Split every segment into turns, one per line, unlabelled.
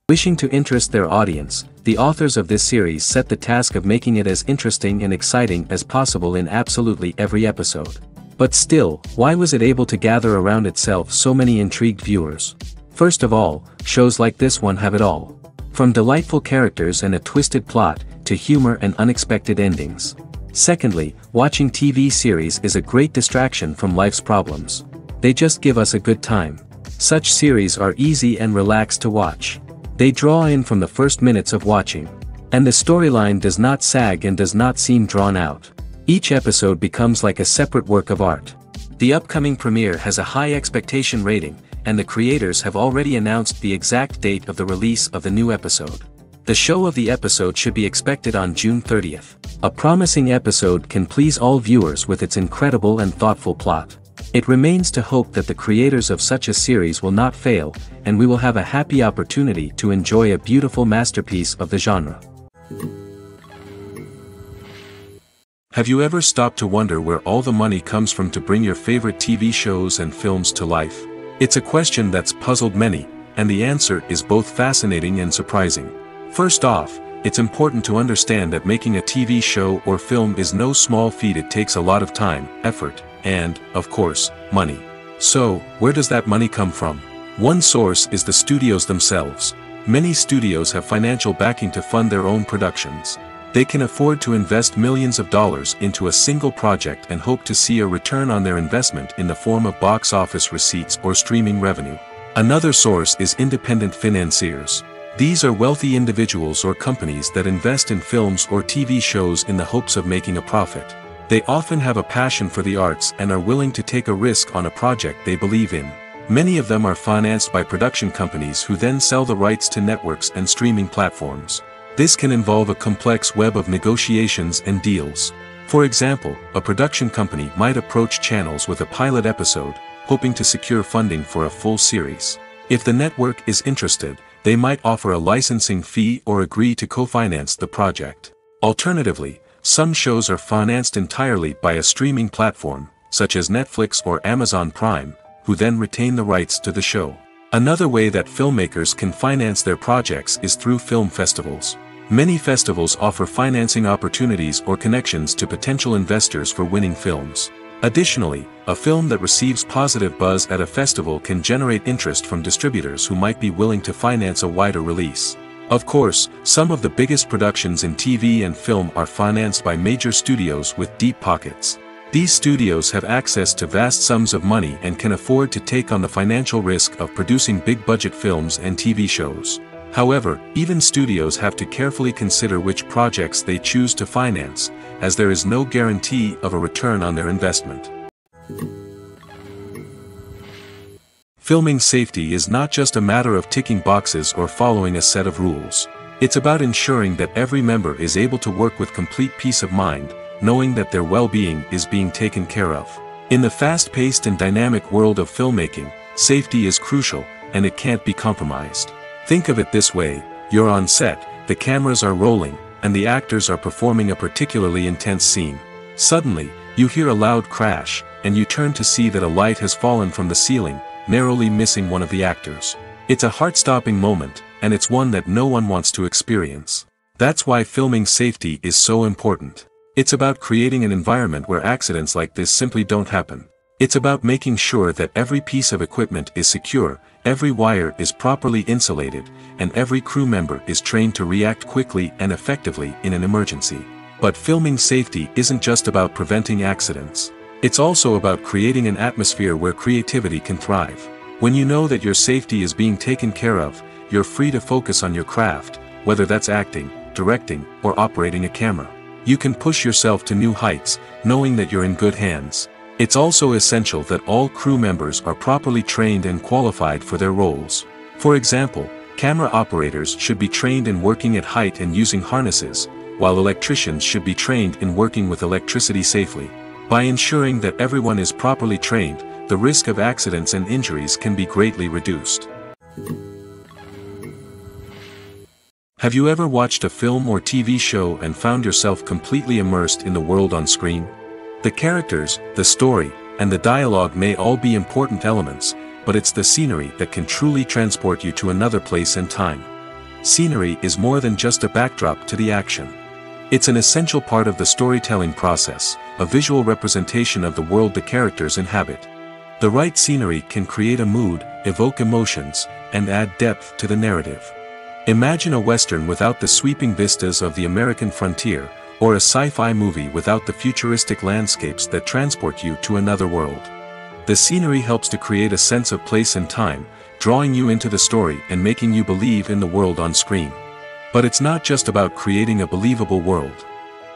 Wishing to interest their audience, the authors of this series set the task of making it as interesting and exciting as possible in absolutely every episode. But still, why was it able to gather around itself so many intrigued viewers? First of all, shows like this one have it all. From delightful characters and a twisted plot, to humor and unexpected endings. Secondly, watching TV series is a great distraction from life's problems. They just give us a good time. Such series are easy and relaxed to watch. They draw in from the first minutes of watching. And the storyline does not sag and does not seem drawn out. Each episode becomes like a separate work of art. The upcoming premiere has a high expectation rating, and the creators have already announced the exact date of the release of the new episode. The show of the episode should be expected on June 30th. A promising episode can please all viewers with its incredible and thoughtful plot. It remains to hope that the creators of such a series will not fail, and we will have a happy opportunity to enjoy a beautiful masterpiece of the genre.
Have you ever stopped to wonder where all the money comes from to bring your favorite TV shows and films to life? It's a question that's puzzled many, and the answer is both fascinating and surprising. First off, it's important to understand that making a TV show or film is no small feat. It takes a lot of time, effort, and, of course, money. So, where does that money come from? One source is the studios themselves. Many studios have financial backing to fund their own productions. They can afford to invest millions of dollars into a single project and hope to see a return on their investment in the form of box office receipts or streaming revenue. Another source is independent financiers. These are wealthy individuals or companies that invest in films or TV shows in the hopes of making a profit. They often have a passion for the arts and are willing to take a risk on a project they believe in. Many of them are financed by production companies who then sell the rights to networks and streaming platforms. This can involve a complex web of negotiations and deals. For example, a production company might approach channels with a pilot episode, hoping to secure funding for a full series. If the network is interested, they might offer a licensing fee or agree to co-finance the project. Alternatively, some shows are financed entirely by a streaming platform, such as Netflix or Amazon Prime, who then retain the rights to the show. Another way that filmmakers can finance their projects is through film festivals. Many festivals offer financing opportunities or connections to potential investors for winning films. Additionally, a film that receives positive buzz at a festival can generate interest from distributors who might be willing to finance a wider release. Of course, some of the biggest productions in TV and film are financed by major studios with deep pockets. These studios have access to vast sums of money and can afford to take on the financial risk of producing big-budget films and TV shows. However, even studios have to carefully consider which projects they choose to finance, as there is no guarantee of a return on their investment. Filming safety is not just a matter of ticking boxes or following a set of rules. It's about ensuring that every member is able to work with complete peace of mind, knowing that their well-being is being taken care of. In the fast-paced and dynamic world of filmmaking, safety is crucial, and it can't be compromised. Think of it this way: you're on set, the cameras are rolling, and the actors are performing a particularly intense scene. Suddenly, you hear a loud crash, and you turn to see that a light has fallen from the ceiling, narrowly missing one of the actors. It's a heart-stopping moment, and it's one that no one wants to experience. That's why filming safety is so important. It's about creating an environment where accidents like this simply don't happen. It's about making sure that every piece of equipment is secure, every wire is properly insulated, and every crew member is trained to react quickly and effectively in an emergency. But filming safety isn't just about preventing accidents. It's also about creating an atmosphere where creativity can thrive. When you know that your safety is being taken care of, you're free to focus on your craft, whether that's acting, directing, or operating a camera. You can push yourself to new heights, knowing that you're in good hands. It's also essential that all crew members are properly trained and qualified for their roles. For example, camera operators should be trained in working at height and using harnesses, while electricians should be trained in working with electricity safely. By ensuring that everyone is properly trained, the risk of accidents and injuries can be greatly reduced. Have you ever watched a film or TV show and found yourself completely immersed in the world on screen? The characters, the story, and the dialogue may all be important elements, but it's the scenery that can truly transport you to another place and time. Scenery is more than just a backdrop to the action. It's an essential part of the storytelling process, a visual representation of the world the characters inhabit. The right scenery can create a mood, evoke emotions, and add depth to the narrative. Imagine a Western without the sweeping vistas of the American frontier, or a sci-fi movie without the futuristic landscapes that transport you to another world. The scenery helps to create a sense of place and time, drawing you into the story and making you believe in the world on screen. But it's not just about creating a believable world.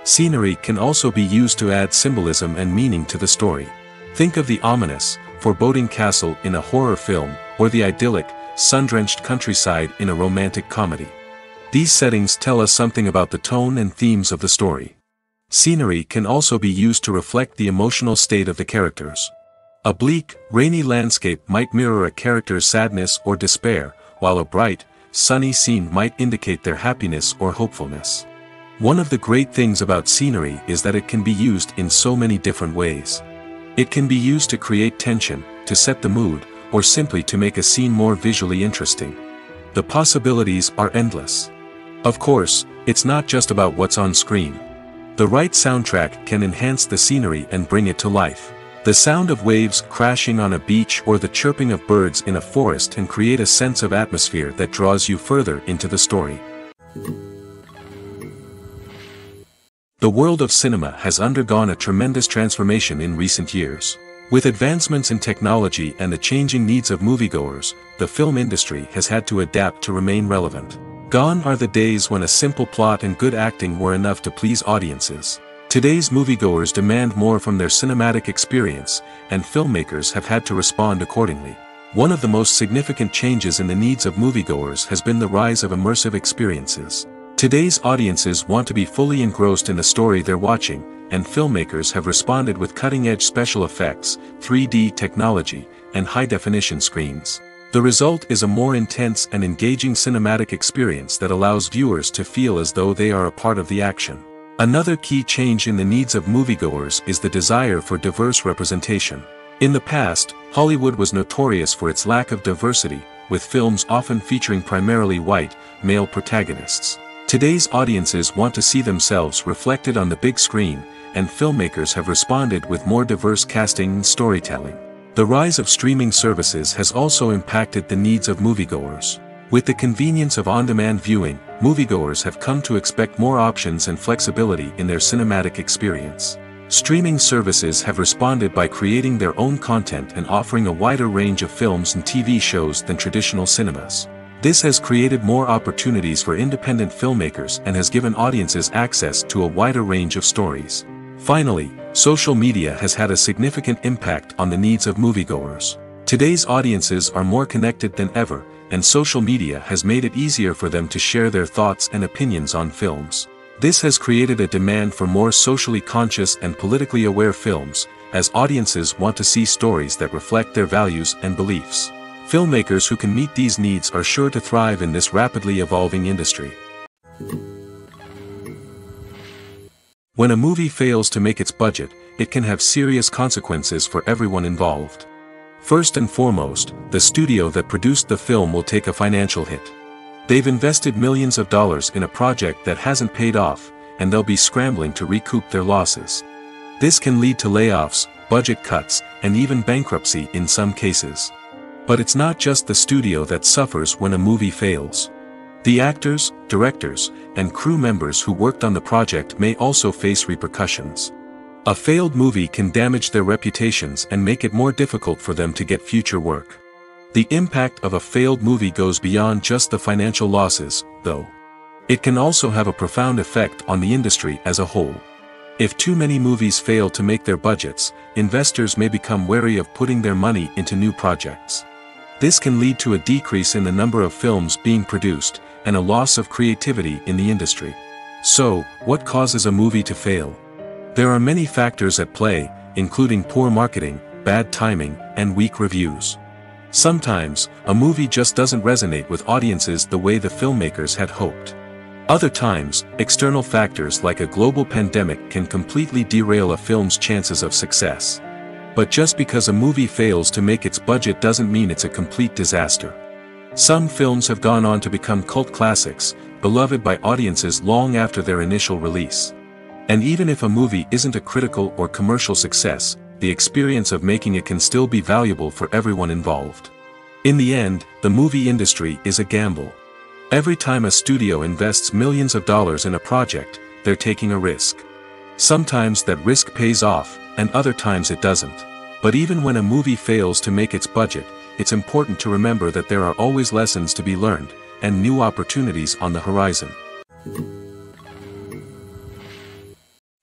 Scenery can also be used to add symbolism and meaning to the story. Think of the ominous, foreboding castle in a horror film, or the idyllic, sun-drenched countryside in a romantic comedy. These settings tell us something about the tone and themes of the story. Scenery can also be used to reflect the emotional state of the characters. A bleak, rainy landscape might mirror a character's sadness or despair, while a bright, sunny scene might indicate their happiness or hopefulness. One of the great things about scenery is that it can be used in so many different ways. It can be used to create tension, to set the mood, or simply to make a scene more visually interesting. The possibilities are endless. Of course, it's not just about what's on screen. The right soundtrack can enhance the scenery and bring it to life. The sound of waves crashing on a beach or the chirping of birds in a forest can create a sense of atmosphere that draws you further into the story. The world of cinema has undergone a tremendous transformation in recent years. With advancements in technology and the changing needs of moviegoers, the film industry has had to adapt to remain relevant. Gone are the days when a simple plot and good acting were enough to please audiences. Today's moviegoers demand more from their cinematic experience, and filmmakers have had to respond accordingly. One of the most significant changes in the needs of moviegoers has been the rise of immersive experiences. Today's audiences want to be fully engrossed in the story they're watching, and filmmakers have responded with cutting-edge special effects, 3D technology, and high-definition screens. The result is a more intense and engaging cinematic experience that allows viewers to feel as though they are a part of the action. Another key change in the needs of moviegoers is the desire for diverse representation. In the past, Hollywood was notorious for its lack of diversity, with films often featuring primarily white, male protagonists. Today's audiences want to see themselves reflected on the big screen, and filmmakers have responded with more diverse casting and storytelling. The rise of streaming services has also impacted the needs of moviegoers. With the convenience of on-demand viewing, moviegoers have come to expect more options and flexibility in their cinematic experience. Streaming services have responded by creating their own content and offering a wider range of films and TV shows than traditional cinemas. This has created more opportunities for independent filmmakers and has given audiences access to a wider range of stories. Finally, social media has had a significant impact on the needs of moviegoers. Today's audiences are more connected than ever, and social media has made it easier for them to share their thoughts and opinions on films. This has created a demand for more socially conscious and politically aware films, as audiences want to see stories that reflect their values and beliefs. Filmmakers who can meet these needs are sure to thrive in this rapidly evolving industry. When a movie fails to make its budget, it can have serious consequences for everyone involved. First and foremost, the studio that produced the film will take a financial hit. They've invested millions of dollars in a project that hasn't paid off, and they'll be scrambling to recoup their losses. This can lead to layoffs, budget cuts, and even bankruptcy in some cases. But it's not just the studio that suffers when a movie fails. The actors, directors, and crew members who worked on the project may also face repercussions. A failed movie can damage their reputations and make it more difficult for them to get future work. The impact of a failed movie goes beyond just the financial losses, though. It can also have a profound effect on the industry as a whole. If too many movies fail to make their budgets, investors may become wary of putting their money into new projects. This can lead to a decrease in the number of films being produced, and a loss of creativity in the industry. So, what causes a movie to fail? There are many factors at play, including poor marketing, bad timing, and weak reviews. Sometimes, a movie just doesn't resonate with audiences the way the filmmakers had hoped. Other times, external factors like a global pandemic can completely derail a film's chances of success. But just because a movie fails to make its budget doesn't mean it's a complete disaster. Some films have gone on to become cult classics, beloved by audiences long after their initial release. And even if a movie isn't a critical or commercial success, the experience of making it can still be valuable for everyone involved. In the end, the movie industry is a gamble. Every time a studio invests millions of dollars in a project, they're taking a risk. Sometimes that risk pays off, and other times it doesn't. But even when a movie fails to make its budget, it's important to remember that there are always lessons to be learned, and new opportunities on the horizon.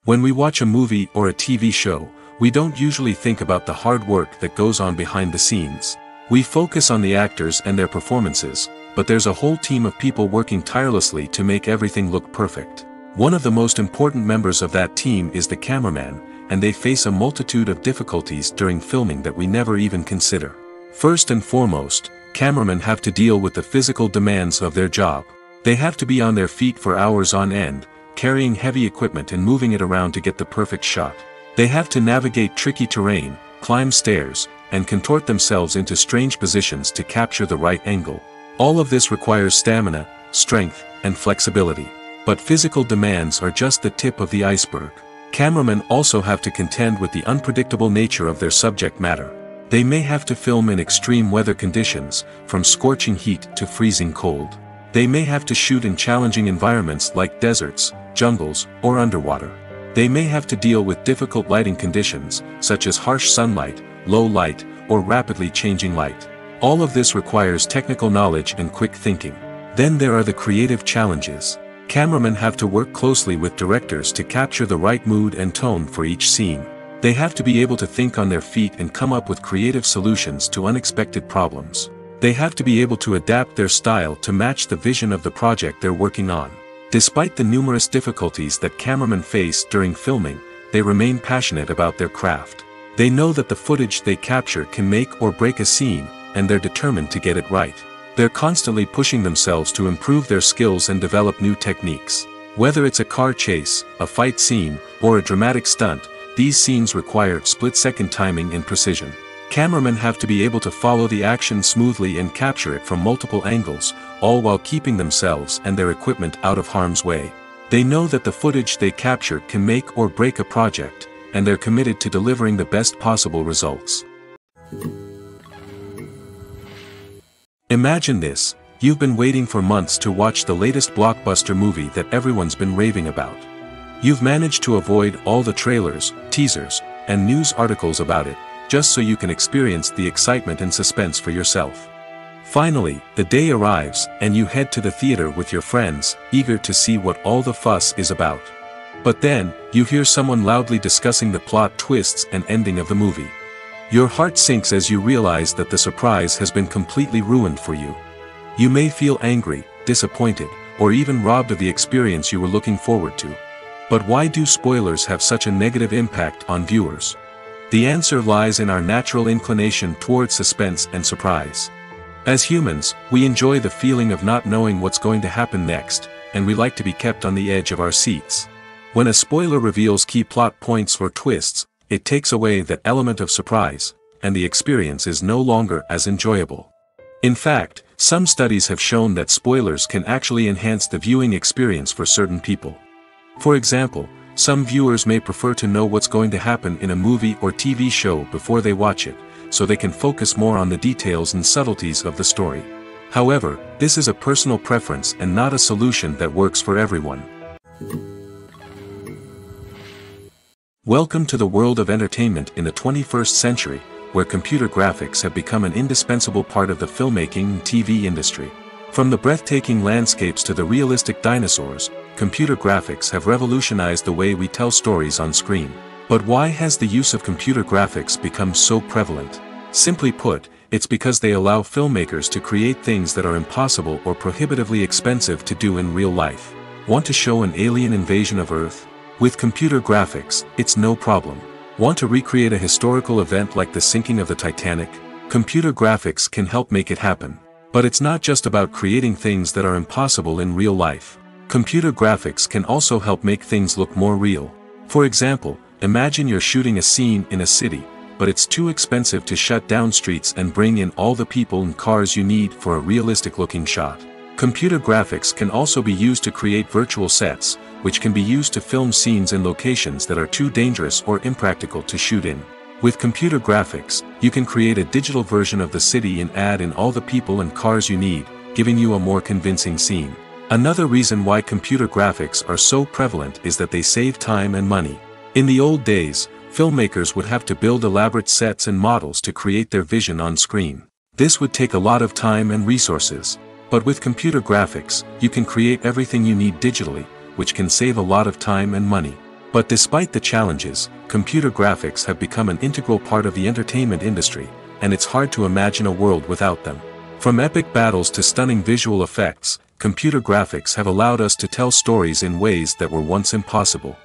When we watch a movie or a TV show, we don't usually think about the hard work that goes on behind the scenes. We focus on the actors and their performances, but there's a whole team of people working tirelessly to make everything look perfect. One of the most important members of that team is the cameraman, and they face a multitude of difficulties during filming that we never even consider. First and foremost, cameramen have to deal with the physical demands of their job. They have to be on their feet for hours on end, carrying heavy equipment and moving it around to get the perfect shot. They have to navigate tricky terrain, climb stairs, and contort themselves into strange positions to capture the right angle. All of this requires stamina, strength, and flexibility. But physical demands are just the tip of the iceberg. Cameramen also have to contend with the unpredictable nature of their subject matter. They may have to film in extreme weather conditions, from scorching heat to freezing cold. They may have to shoot in challenging environments like deserts, jungles, or underwater. They may have to deal with difficult lighting conditions, such as harsh sunlight, low light, or rapidly changing light. All of this requires technical knowledge and quick thinking. Then there are the creative challenges. Cameramen have to work closely with directors to capture the right mood and tone for each scene. They have to be able to think on their feet and come up with creative solutions to unexpected problems. They have to be able to adapt their style to match the vision of the project they're working on. Despite the numerous difficulties that cameramen face during filming, they remain passionate about their craft. They know that the footage they capture can make or break a scene, and they're determined to get it right. They're constantly pushing themselves to improve their skills and develop new techniques. Whether it's a car chase, a fight scene, or a dramatic stunt, these scenes require split-second timing and precision. Cameramen have to be able to follow the action smoothly and capture it from multiple angles, all while keeping themselves and their equipment out of harm's way. They know that the footage they capture can make or break a project, and they're committed to delivering the best possible results. Imagine this: you've been waiting for months to watch the latest blockbuster movie that everyone's been raving about. You've managed to avoid all the trailers, teasers, and news articles about it, just so you can experience the excitement and suspense for yourself. Finally, the day arrives, and you head to the theater with your friends, eager to see what all the fuss is about. But then, you hear someone loudly discussing the plot twists and ending of the movie. Your heart sinks as you realize that the surprise has been completely ruined for you. You may feel angry, disappointed, or even robbed of the experience you were looking forward to. But why do spoilers have such a negative impact on viewers? The answer lies in our natural inclination towards suspense and surprise. As humans, we enjoy the feeling of not knowing what's going to happen next, and we like to be kept on the edge of our seats. When a spoiler reveals key plot points or twists, it takes away that element of surprise, and the experience is no longer as enjoyable. In fact, some studies have shown that spoilers can actually enhance the viewing experience for certain people. For example, some viewers may prefer to know what's going to happen in a movie or TV show before they watch it, so they can focus more on the details and subtleties of the story. However, this is a personal preference and not a solution that works for everyone. Welcome to the world of entertainment in the 21st century, where computer graphics have become an indispensable part of the filmmaking and TV industry. From the breathtaking landscapes to the realistic dinosaurs, computer graphics have revolutionized the way we tell stories on screen. But why has the use of computer graphics become so prevalent? Simply put, it's because they allow filmmakers to create things that are impossible or prohibitively expensive to do in real life. Want to show an alien invasion of Earth? With computer graphics, it's no problem. Want to recreate a historical event like the sinking of the Titanic? Computer graphics can help make it happen. But it's not just about creating things that are impossible in real life. Computer graphics can also help make things look more real. For example, imagine you're shooting a scene in a city, but it's too expensive to shut down streets and bring in all the people and cars you need for a realistic-looking shot. Computer graphics can also be used to create virtual sets, which can be used to film scenes in locations that are too dangerous or impractical to shoot in. With computer graphics, you can create a digital version of the city and add in all the people and cars you need, giving you a more convincing scene. Another reason why computer graphics are so prevalent is that they save time and money. In the old days, filmmakers would have to build elaborate sets and models to create their vision on screen. This would take a lot of time and resources. But with computer graphics, you can create everything you need digitally, which can save a lot of time and money. But despite the challenges, computer graphics have become an integral part of the entertainment industry, and it's hard to imagine a world without them. From epic battles to stunning visual effects, computer graphics have allowed us to tell stories in ways that were once impossible.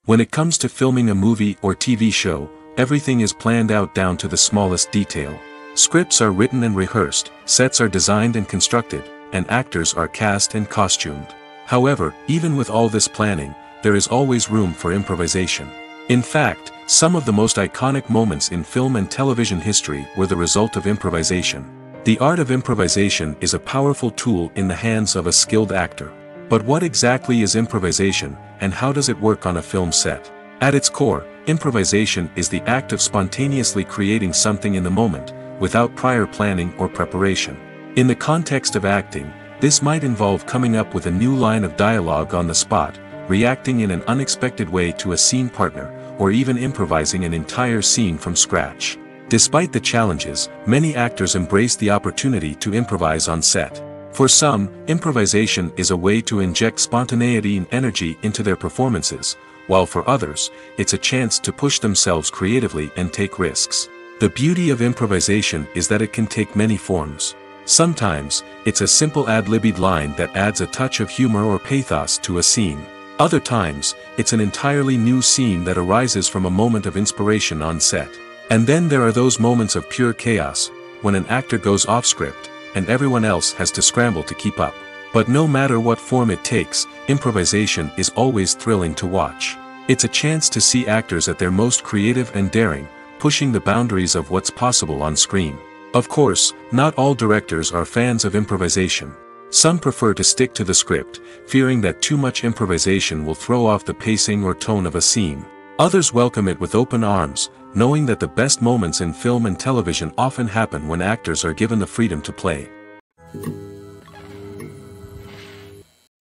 When it comes to filming a movie or TV show, everything is planned out down to the smallest detail. Scripts are written and rehearsed, sets are designed and constructed, and actors are cast and costumed. However, even with all this planning, there is always room for improvisation. In fact, some of the most iconic moments in film and television history were the result of improvisation. The art of improvisation is a powerful tool in the hands of a skilled actor. But what exactly is improvisation, and how does it work on a film set? At its core, improvisation is the act of spontaneously creating something in the moment, without prior planning or preparation. In the context of acting, this might involve coming up with a new line of dialogue on the spot, reacting in an unexpected way to a scene partner, or even improvising an entire scene from scratch. Despite the challenges, many actors embrace the opportunity to improvise on set. For some, improvisation is a way to inject spontaneity and energy into their performances, while for others, it's a chance to push themselves creatively and take risks. The beauty of improvisation is that it can take many forms. Sometimes, it's a simple ad-libbed line that adds a touch of humor or pathos to a scene. Other times, it's an entirely new scene that arises from a moment of inspiration on set. And then there are those moments of pure chaos, when an actor goes off script, and everyone else has to scramble to keep up. But no matter what form it takes, improvisation is always thrilling to watch. It's a chance to see actors at their most creative and daring, pushing the boundaries of what's possible on screen. Of course, not all directors are fans of improvisation. Some prefer to stick to the script, fearing that too much improvisation will throw off the pacing or tone of a scene. Others welcome it with open arms, knowing that the best moments in film and television often happen when actors are given the freedom to play.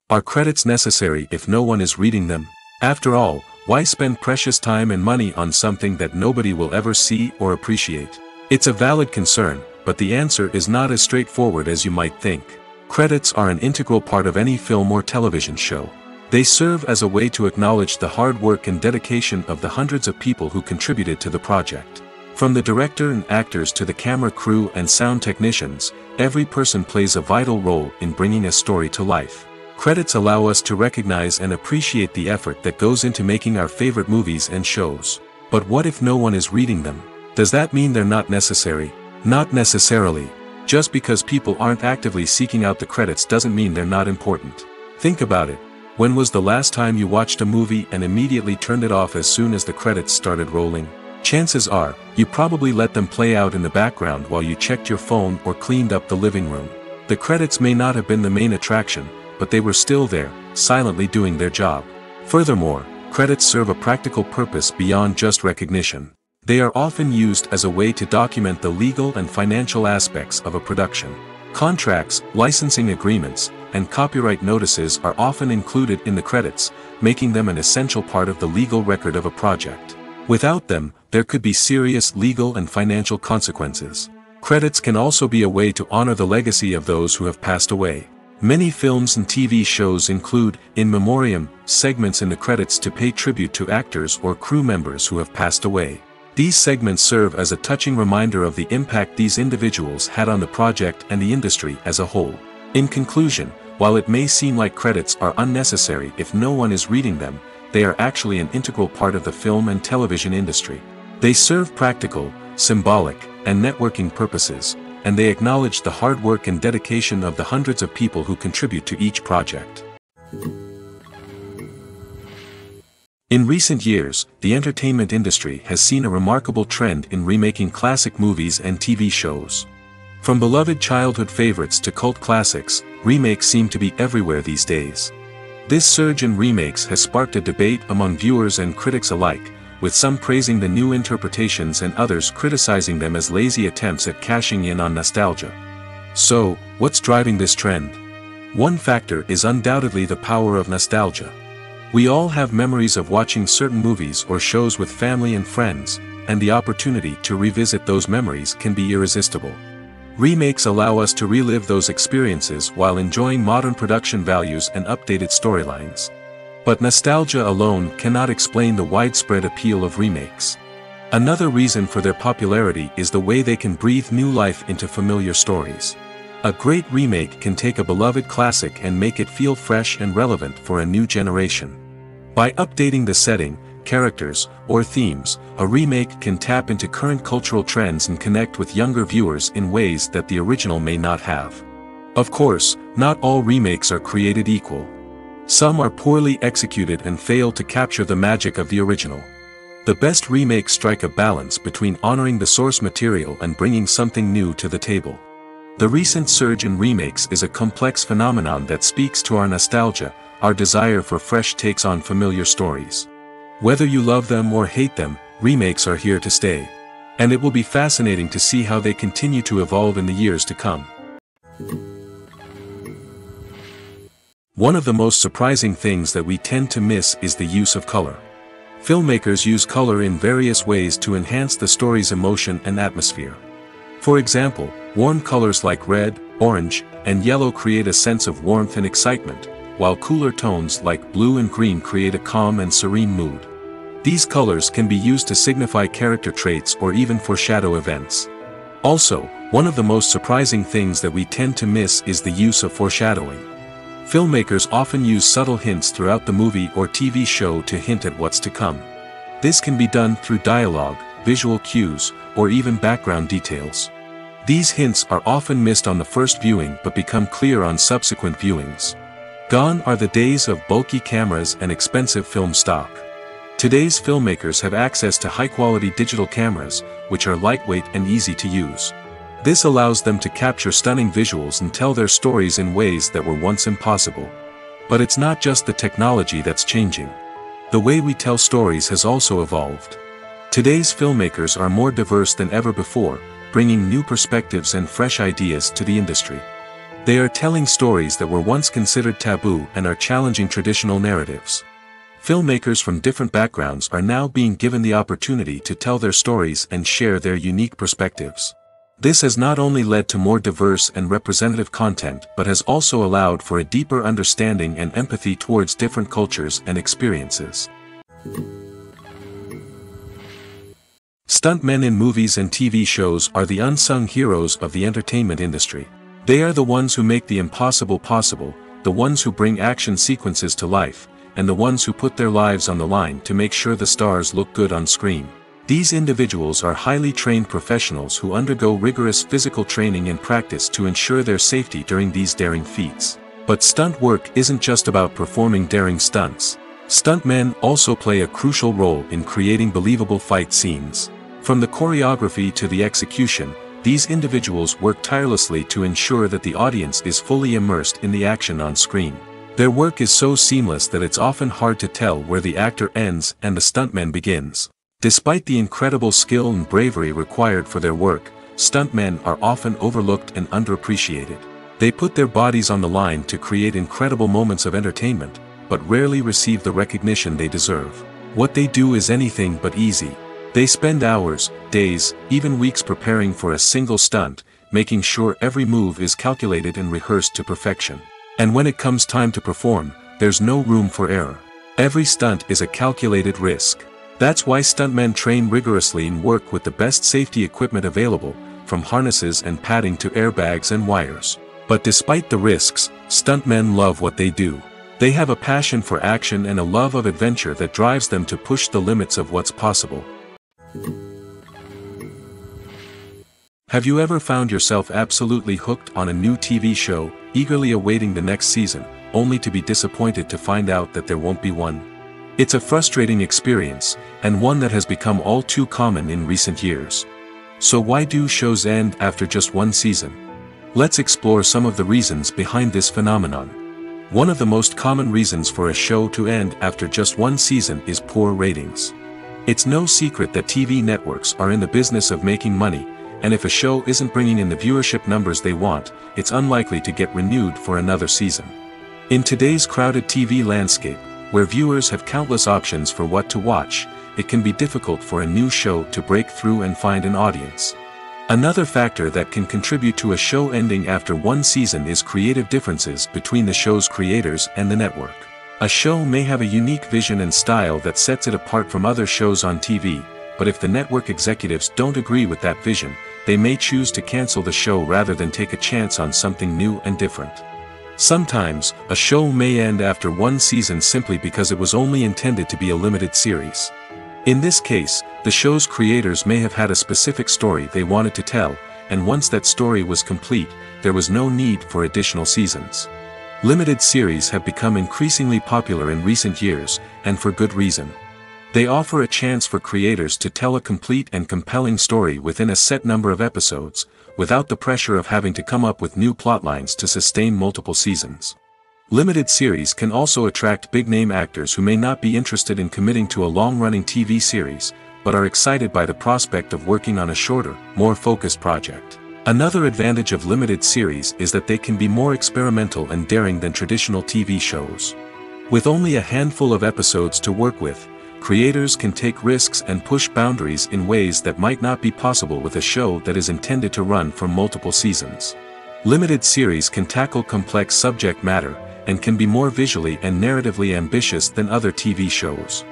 Are credits necessary if no one is reading them? After all, why spend precious time and money on something that nobody will ever see or appreciate? It's a valid concern, but the answer is not as straightforward as you might think. Credits are an integral part of any film or television show. They serve as a way to acknowledge the hard work and dedication of the hundreds of people who contributed to the project. From the director and actors to the camera crew and sound technicians, every person plays a vital role in bringing a story to life. Credits allow us to recognize and appreciate the effort that goes into making our favorite movies and shows. But what if no one is reading them? Does that mean they're not necessary? Not necessarily. Just because people aren't actively seeking out the credits doesn't mean they're not important. Think about it. When was the last time you watched a movie and immediately turned it off as soon as the credits started rolling? Chances are, you probably let them play out in the background while you checked your phone or cleaned up the living room. The credits may not have been the main attraction, but they were still there, silently doing their job. Furthermore, credits serve a practical purpose beyond just recognition. They are often used as a way to document the legal and financial aspects of a production. Contracts, licensing agreements, and copyright notices are often included in the credits, making them an essential part of the legal record of a project. Without them, there could be serious legal and financial consequences. Credits can also be a way to honor the legacy of those who have passed away. Many films and TV shows include, in memoriam, segments in the credits to pay tribute to actors or crew members who have passed away. These segments serve as a touching reminder of the impact these individuals had on the project and the industry as a whole. In conclusion, while it may seem like credits are unnecessary if no one is reading them, they are actually an integral part of the film and television industry. They serve practical, symbolic, and networking purposes, and they acknowledge the hard work and dedication of the hundreds of people who contribute to each project. In recent years, the entertainment industry has seen a remarkable trend in remaking classic movies and TV shows. From beloved childhood favorites to cult classics, remakes seem to be everywhere these days. This surge in remakes has sparked a debate among viewers and critics alike, with some praising the new interpretations and others criticizing them as lazy attempts at cashing in on nostalgia. So, what's driving this trend? One factor is undoubtedly the power of nostalgia. We all have memories of watching certain movies or shows with family and friends, and the opportunity to revisit those memories can be irresistible. Remakes allow us to relive those experiences while enjoying modern production values and updated storylines. But nostalgia alone cannot explain the widespread appeal of remakes. Another reason for their popularity is the way they can breathe new life into familiar stories. A great remake can take a beloved classic and make it feel fresh and relevant for a new generation. By updating the setting, characters, or themes, a remake can tap into current cultural trends and connect with younger viewers in ways that the original may not have. Of course, not all remakes are created equal. Some are poorly executed and fail to capture the magic of the original. The best remakes strike a balance between honoring the source material and bringing something new to the table. The recent surge in remakes is a complex phenomenon that speaks to our nostalgia, our desire for fresh takes on familiar stories. Whether you love them or hate them, remakes are here to stay. And it will be fascinating to see how they continue to evolve in the years to come. One of the most surprising things that we tend to miss is the use of color. Filmmakers use color in various ways to enhance the story's emotion and atmosphere. For example, warm colors like red, orange, and yellow create a sense of warmth and excitement, while cooler tones like blue and green create a calm and serene mood. These colors can be used to signify character traits or even foreshadow events. Also, one of the most surprising things that we tend to miss is the use of foreshadowing. Filmmakers often use subtle hints throughout the movie or TV show to hint at what's to come. This can be done through dialogue, visual cues, or even background details. These hints are often missed on the first viewing but become clear on subsequent viewings. Gone are the days of bulky cameras and expensive film stock. Today's filmmakers have access to high-quality digital cameras, which are lightweight and easy to use. This allows them to capture stunning visuals and tell their stories in ways that were once impossible. But it's not just the technology that's changing. The way we tell stories has also evolved. Today's filmmakers are more diverse than ever before, bringing new perspectives and fresh ideas to the industry. They are telling stories that were once considered taboo and are challenging traditional narratives. Filmmakers from different backgrounds are now being given the opportunity to tell their stories and share their unique perspectives. This has not only led to more diverse and representative content but has also allowed for a deeper understanding and empathy towards different cultures and experiences. Stuntmen in movies and TV shows are the unsung heroes of the entertainment industry. They are the ones who make the impossible possible, the ones who bring action sequences to life, and the ones who put their lives on the line to make sure the stars look good on screen. These individuals are highly trained professionals who undergo rigorous physical training and practice to ensure their safety during these daring feats. But stunt work isn't just about performing daring stunts. Stuntmen also play a crucial role in creating believable fight scenes. From the choreography to the execution, these individuals work tirelessly to ensure that the audience is fully immersed in the action on screen. Their work is so seamless that it's often hard to tell where the actor ends and the stuntman begins. Despite the incredible skill and bravery required for their work, stuntmen are often overlooked and underappreciated. They put their bodies on the line to create incredible moments of entertainment, but rarely receive the recognition they deserve. What they do is anything but easy. They spend hours, days, even weeks preparing for a single stunt, making sure every move is calculated and rehearsed to perfection. And when it comes time to perform, there's no room for error. Every stunt is a calculated risk. That's why stuntmen train rigorously and work with the best safety equipment available, from harnesses and padding to airbags and wires. But despite the risks, stuntmen love what they do. They have a passion for action and a love of adventure that drives them to push the limits of what's possible. Have you ever found yourself absolutely hooked on a new TV show, eagerly awaiting the next season, only to be disappointed to find out that there won't be one? It's a frustrating experience, and one that has become all too common in recent years. So why do shows end after just one season? Let's explore some of the reasons behind this phenomenon. One of the most common reasons for a show to end after just one season is poor ratings. It's no secret that TV networks are in the business of making money, and if a show isn't bringing in the viewership numbers they want, it's unlikely to get renewed for another season. In today's crowded TV landscape, where viewers have countless options for what to watch, it can be difficult for a new show to break through and find an audience. Another factor that can contribute to a show ending after one season is creative differences between the show's creators and the network. A show may have a unique vision and style that sets it apart from other shows on TV, but if the network executives don't agree with that vision, they may choose to cancel the show rather than take a chance on something new and different. Sometimes, a show may end after one season simply because it was only intended to be a limited series. In this case, the show's creators may have had a specific story they wanted to tell, and once that story was complete, there was no need for additional seasons. Limited series have become increasingly popular in recent years, and for good reason. They offer a chance for creators to tell a complete and compelling story within a set number of episodes, without the pressure of having to come up with new plotlines to sustain multiple seasons. Limited series can also attract big-name actors who may not be interested in committing to a long-running TV series, but are excited by the prospect of working on a shorter, more focused project. Another advantage of limited series is that they can be more experimental and daring than traditional TV shows. With only a handful of episodes to work with, creators can take risks and push boundaries in ways that might not be possible with a show that is intended to run for multiple seasons. Limited series can tackle complex subject matter, and can be more visually and narratively ambitious than other TV shows.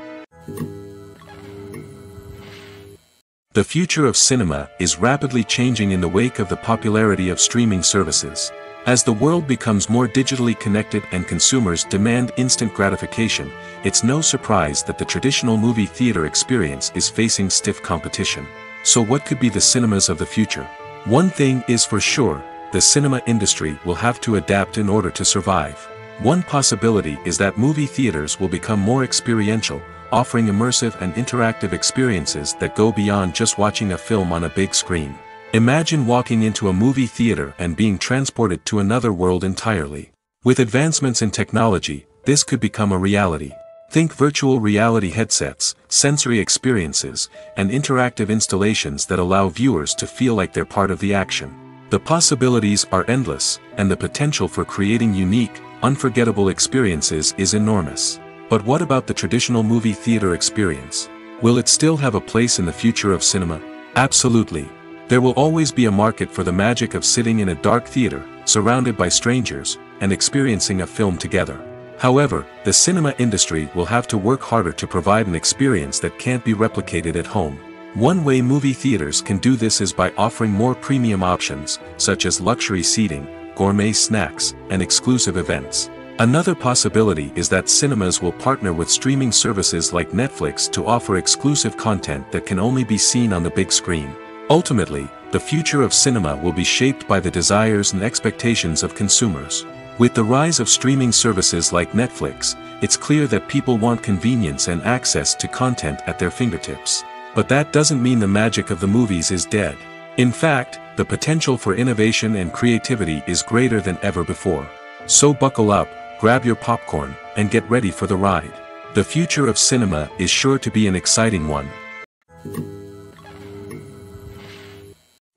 The future of cinema is rapidly changing in the wake of the popularity of streaming services. As the world becomes more digitally connected and consumers demand instant gratification, it's no surprise that the traditional movie theater experience is facing stiff competition. So what could be the cinemas of the future? One thing is for sure, the cinema industry will have to adapt in order to survive. One possibility is that movie theaters will become more experiential, offering immersive and interactive experiences that go beyond just watching a film on a big screen. Imagine walking into a movie theater and being transported to another world entirely. With advancements in technology, this could become a reality. Think virtual reality headsets, sensory experiences, and interactive installations that allow viewers to feel like they're part of the action. The possibilities are endless, and the potential for creating unique, unforgettable experiences is enormous. But what about the traditional movie theater experience? Will it still have a place in the future of cinema? Absolutely. There will always be a market for the magic of sitting in a dark theater, surrounded by strangers, and experiencing a film together. However, the cinema industry will have to work harder to provide an experience that can't be replicated at home. One way movie theaters can do this is by offering more premium options, such as luxury seating, gourmet snacks, and exclusive events. Another possibility is that cinemas will partner with streaming services like Netflix to offer exclusive content that can only be seen on the big screen. Ultimately, the future of cinema will be shaped by the desires and expectations of consumers. With the rise of streaming services like Netflix, it's clear that people want convenience and access to content at their fingertips. But that doesn't mean the magic of the movies is dead. In fact, the potential for innovation and creativity is greater than ever before. So buckle up, grab your popcorn, and get ready for the ride. The future of cinema is sure to be an exciting one.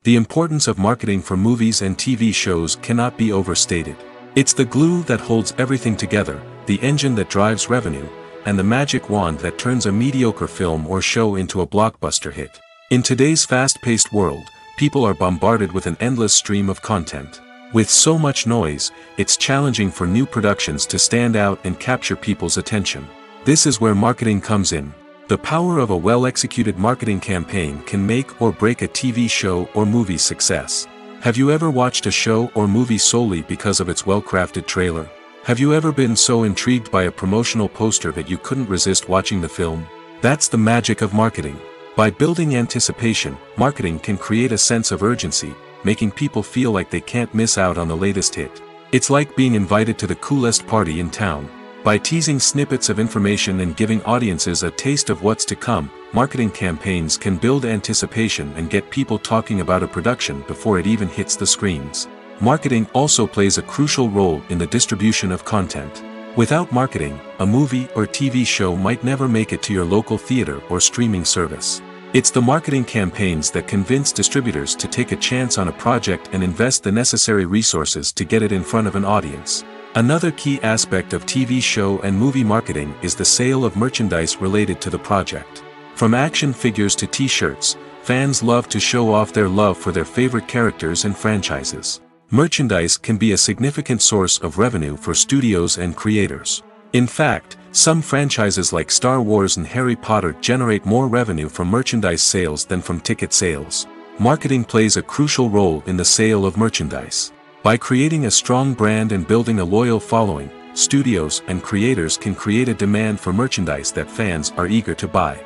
The importance of marketing for movies and TV shows cannot be overstated. It's the glue that holds everything together, the engine that drives revenue, and the magic wand that turns a mediocre film or show into a blockbuster hit. In today's fast-paced world, people are bombarded with an endless stream of content. With so much noise, it's challenging for new productions to stand out and capture people's attention. This is where marketing comes in. The power of a well-executed marketing campaign can make or break a TV show or movie's success. Have you ever watched a show or movie solely because of its well-crafted trailer? Have you ever been so intrigued by a promotional poster that you couldn't resist watching the film? That's the magic of marketing. By building anticipation, marketing can create a sense of urgency, making people feel like they can't miss out on the latest hit. It's like being invited to the coolest party in town. By teasing snippets of information and giving audiences a taste of what's to come, marketing campaigns can build anticipation and get people talking about a production before it even hits the screens. Marketing also plays a crucial role in the distribution of content. Without marketing, a movie or TV show might never make it to your local theater or streaming service. It's the marketing campaigns that convince distributors to take a chance on a project and invest the necessary resources to get it in front of an audience. Another key aspect of TV show and movie marketing is the sale of merchandise related to the project. From action figures to t-shirts, fans love to show off their love for their favorite characters and franchises. Merchandise can be a significant source of revenue for studios and creators. In fact, some franchises like Star Wars and Harry Potter generate more revenue from merchandise sales than from ticket sales. Marketing plays a crucial role in the sale of merchandise. By creating a strong brand and building a loyal following, studios and creators can create a demand for merchandise that fans are eager to buy.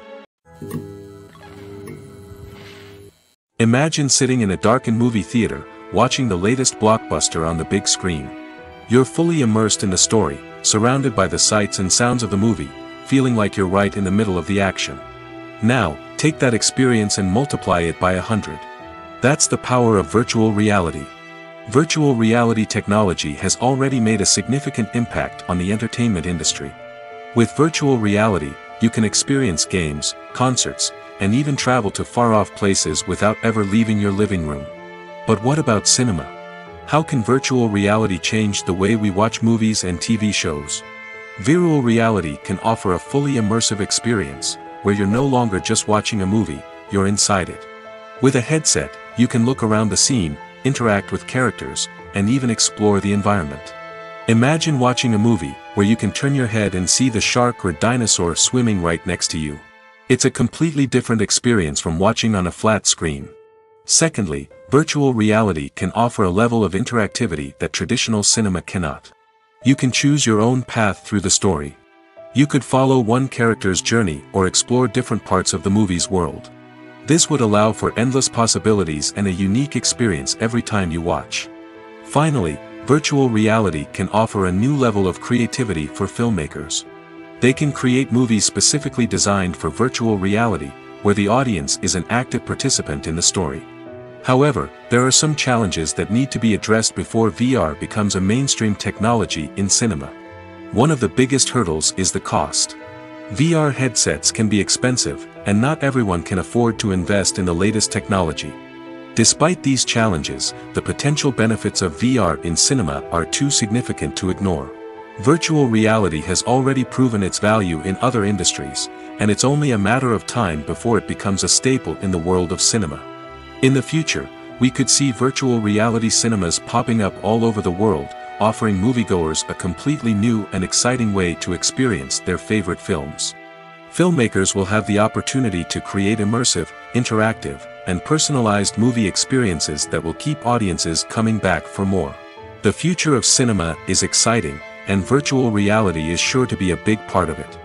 Imagine sitting in a darkened movie theater, watching the latest blockbuster on the big screen. You're fully immersed in the story, surrounded by the sights and sounds of the movie, feeling like you're right in the middle of the action. Now, take that experience and multiply it by 100. That's the power of virtual reality. Virtual reality technology has already made a significant impact on the entertainment industry. With virtual reality, you can experience games, concerts, and even travel to far-off places without ever leaving your living room. But what about cinema? How can virtual reality change the way we watch movies and TV shows? Virtual reality can offer a fully immersive experience, where you're no longer just watching a movie, you're inside it. With a headset, you can look around the scene, interact with characters, and even explore the environment. Imagine watching a movie where you can turn your head and see the shark or dinosaur swimming right next to you. It's a completely different experience from watching on a flat screen. Secondly, virtual reality can offer a level of interactivity that traditional cinema cannot. You can choose your own path through the story. You could follow one character's journey or explore different parts of the movie's world. This would allow for endless possibilities and a unique experience every time you watch. Finally, virtual reality can offer a new level of creativity for filmmakers. They can create movies specifically designed for virtual reality, where the audience is an active participant in the story. However, there are some challenges that need to be addressed before VR becomes a mainstream technology in cinema. One of the biggest hurdles is the cost. VR headsets can be expensive, and not everyone can afford to invest in the latest technology. Despite these challenges, the potential benefits of VR in cinema are too significant to ignore. Virtual reality has already proven its value in other industries, and it's only a matter of time before it becomes a staple in the world of cinema. In the future, we could see virtual reality cinemas popping up all over the world, offering moviegoers a completely new and exciting way to experience their favorite films. Filmmakers will have the opportunity to create immersive, interactive, and personalized movie experiences that will keep audiences coming back for more. The future of cinema is exciting, and virtual reality is sure to be a big part of it.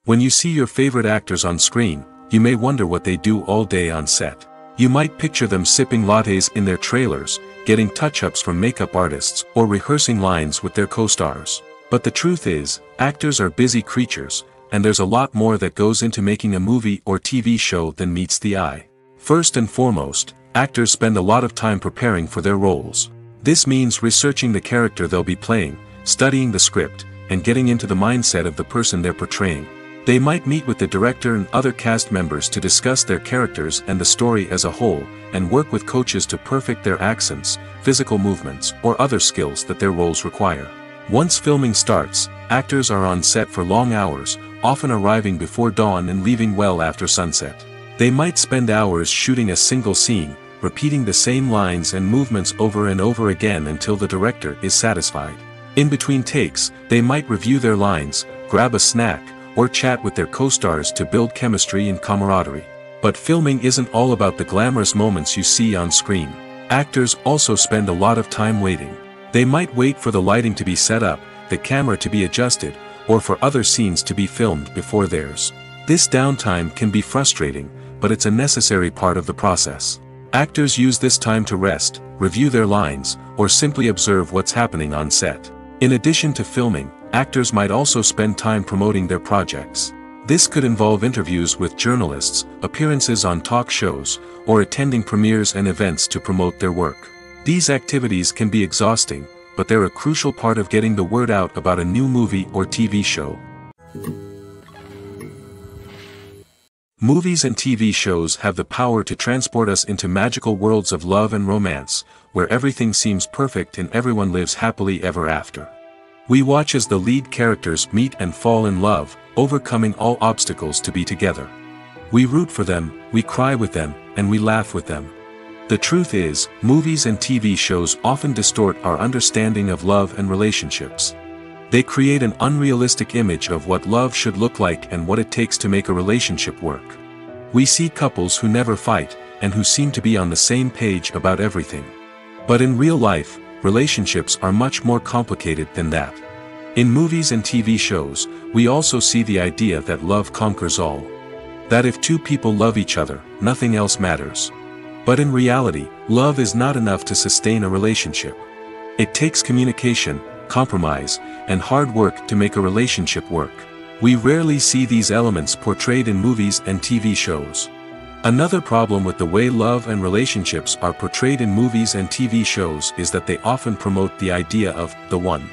When you see your favorite actors on screen, you may wonder what they do all day on set. You might picture them sipping lattes in their trailers, getting touch-ups from makeup artists, or rehearsing lines with their co-stars. But the truth is, actors are busy creatures, and there's a lot more that goes into making a movie or TV show than meets the eye. First and foremost, actors spend a lot of time preparing for their roles. This means researching the character they'll be playing, studying the script, and getting into the mindset of the person they're portraying. They might meet with the director and other cast members to discuss their characters and the story as a whole, and work with coaches to perfect their accents, physical movements, or other skills that their roles require. Once filming starts, actors are on set for long hours, often arriving before dawn and leaving well after sunset. They might spend hours shooting a single scene, repeating the same lines and movements over and over again until the director is satisfied. In between takes, they might review their lines, grab a snack, or chat with their co-stars to build chemistry and camaraderie. But filming isn't all about the glamorous moments you see on screen. Actors also spend a lot of time waiting. They might wait for the lighting to be set up, the camera to be adjusted, or for other scenes to be filmed before theirs. This downtime can be frustrating, but it's a necessary part of the process. Actors use this time to rest, review their lines, or simply observe what's happening on set. In addition to filming, actors might also spend time promoting their projects. This could involve interviews with journalists, appearances on talk shows, or attending premieres and events to promote their work. These activities can be exhausting, but they're a crucial part of getting the word out about a new movie or TV show. Movies and TV shows have the power to transport us into magical worlds of love and romance, where everything seems perfect and everyone lives happily ever after. We watch as the lead characters meet and fall in love, overcoming all obstacles to be together. We root for them, we cry with them, and we laugh with them. The truth is, movies and TV shows often distort our understanding of love and relationships. They create an unrealistic image of what love should look like and what it takes to make a relationship work. We see couples who never fight, and who seem to be on the same page about everything. But in real life, relationships are much more complicated than that. In movies and TV shows, we also see the idea that love conquers all. That if two people love each other, nothing else matters. But in reality, love is not enough to sustain a relationship. It takes communication, compromise, and hard work to make a relationship work. We rarely see these elements portrayed in movies and TV shows. Another problem with the way love and relationships are portrayed in movies and TV shows is that they often promote the idea of the one.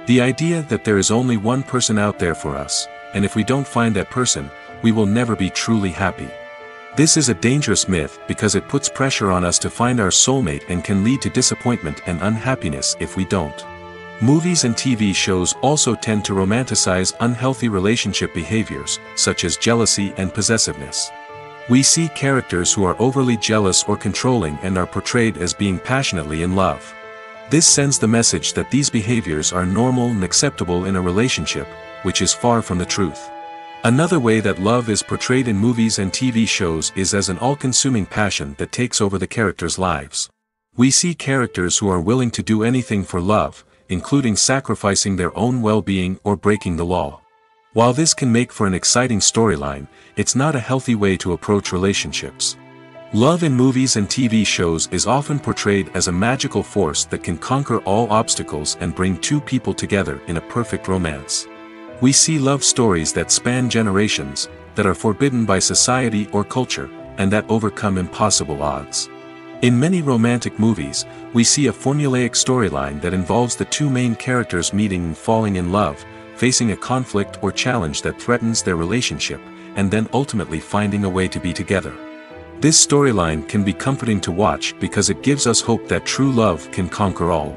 The idea that there is only one person out there for us, and if we don't find that person, we will never be truly happy. This is a dangerous myth because it puts pressure on us to find our soulmate and can lead to disappointment and unhappiness if we don't. Movies and TV shows also tend to romanticize unhealthy relationship behaviors, such as jealousy and possessiveness. We see characters who are overly jealous or controlling and are portrayed as being passionately in love. This sends the message that these behaviors are normal and acceptable in a relationship, which is far from the truth. Another way that love is portrayed in movies and TV shows is as an all-consuming passion that takes over the characters' lives. We see characters who are willing to do anything for love, including sacrificing their own well-being or breaking the law. While this can make for an exciting storyline, it's not a healthy way to approach relationships. Love in movies and TV shows is often portrayed as a magical force that can conquer all obstacles and bring two people together in a perfect romance. We see love stories that span generations, that are forbidden by society or culture, and that overcome impossible odds. In many romantic movies, we see a formulaic storyline that involves the two main characters meeting and falling in love, facing a conflict or challenge that threatens their relationship, and then ultimately finding a way to be together. This storyline can be comforting to watch because it gives us hope that true love can conquer all.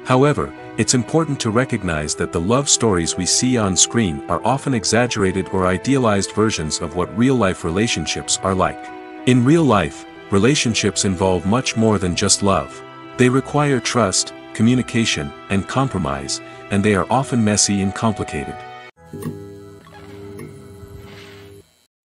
However, it's important to recognize that the love stories we see on screen are often exaggerated or idealized versions of what real-life relationships are like. In real life, relationships involve much more than just love. They require trust, communication, and compromise, and they are often messy and complicated.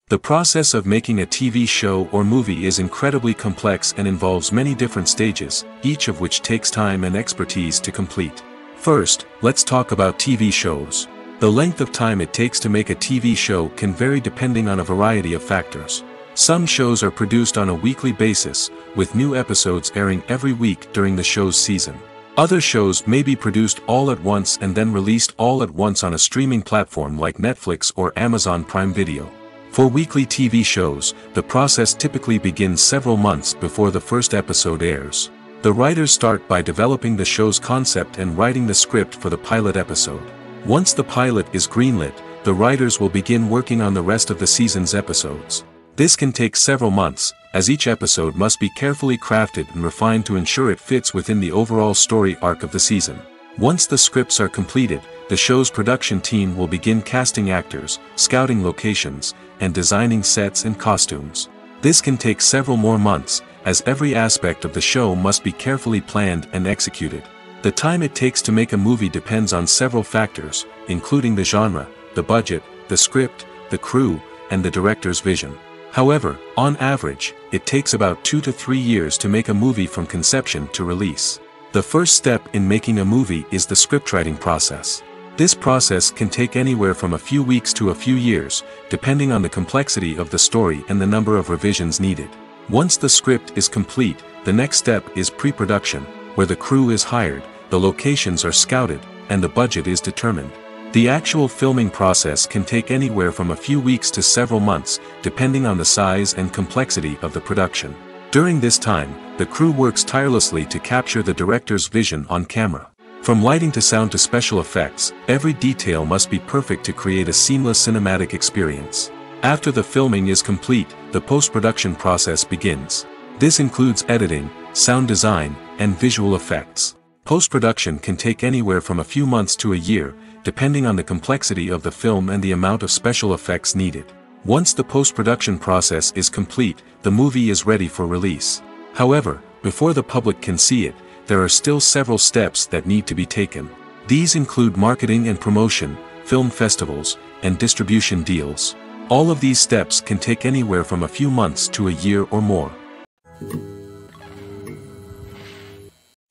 The process of making a TV show or movie is incredibly complex and involves many different stages, each of which takes time and expertise to complete. First, let's talk about TV shows. The length of time it takes to make a TV show can vary depending on a variety of factors. Some shows are produced on a weekly basis, with new episodes airing every week during the show's season. Other shows may be produced all at once and then released all at once on a streaming platform like Netflix or Amazon Prime Video. For weekly TV shows, the process typically begins several months before the first episode airs. The writers start by developing the show's concept and writing the script for the pilot episode. Once the pilot is greenlit, the writers will begin working on the rest of the season's episodes. This can take several months, as each episode must be carefully crafted and refined to ensure it fits within the overall story arc of the season. Once the scripts are completed, the show's production team will begin casting actors, scouting locations, and designing sets and costumes. This can take several more months, as every aspect of the show must be carefully planned and executed. The time it takes to make a movie depends on several factors, including the genre, the budget, the script, the crew, and the director's vision. However, on average, it takes about 2 to 3 years to make a movie from conception to release. The first step in making a movie is the scriptwriting process. This process can take anywhere from a few weeks to a few years, depending on the complexity of the story and the number of revisions needed. Once the script is complete, the next step is pre-production, where the crew is hired, the locations are scouted, and the budget is determined. The actual filming process can take anywhere from a few weeks to several months, depending on the size and complexity of the production. During this time, the crew works tirelessly to capture the director's vision on camera. From lighting to sound to special effects, every detail must be perfect to create a seamless cinematic experience. After the filming is complete, the post-production process begins. This includes editing, sound design, and visual effects. Post-production can take anywhere from a few months to a year, depending on the complexity of the film and the amount of special effects needed. Once the post-production process is complete, the movie is ready for release. However, before the public can see it, there are still several steps that need to be taken. These include marketing and promotion, film festivals, and distribution deals. All of these steps can take anywhere from a few months to a year or more.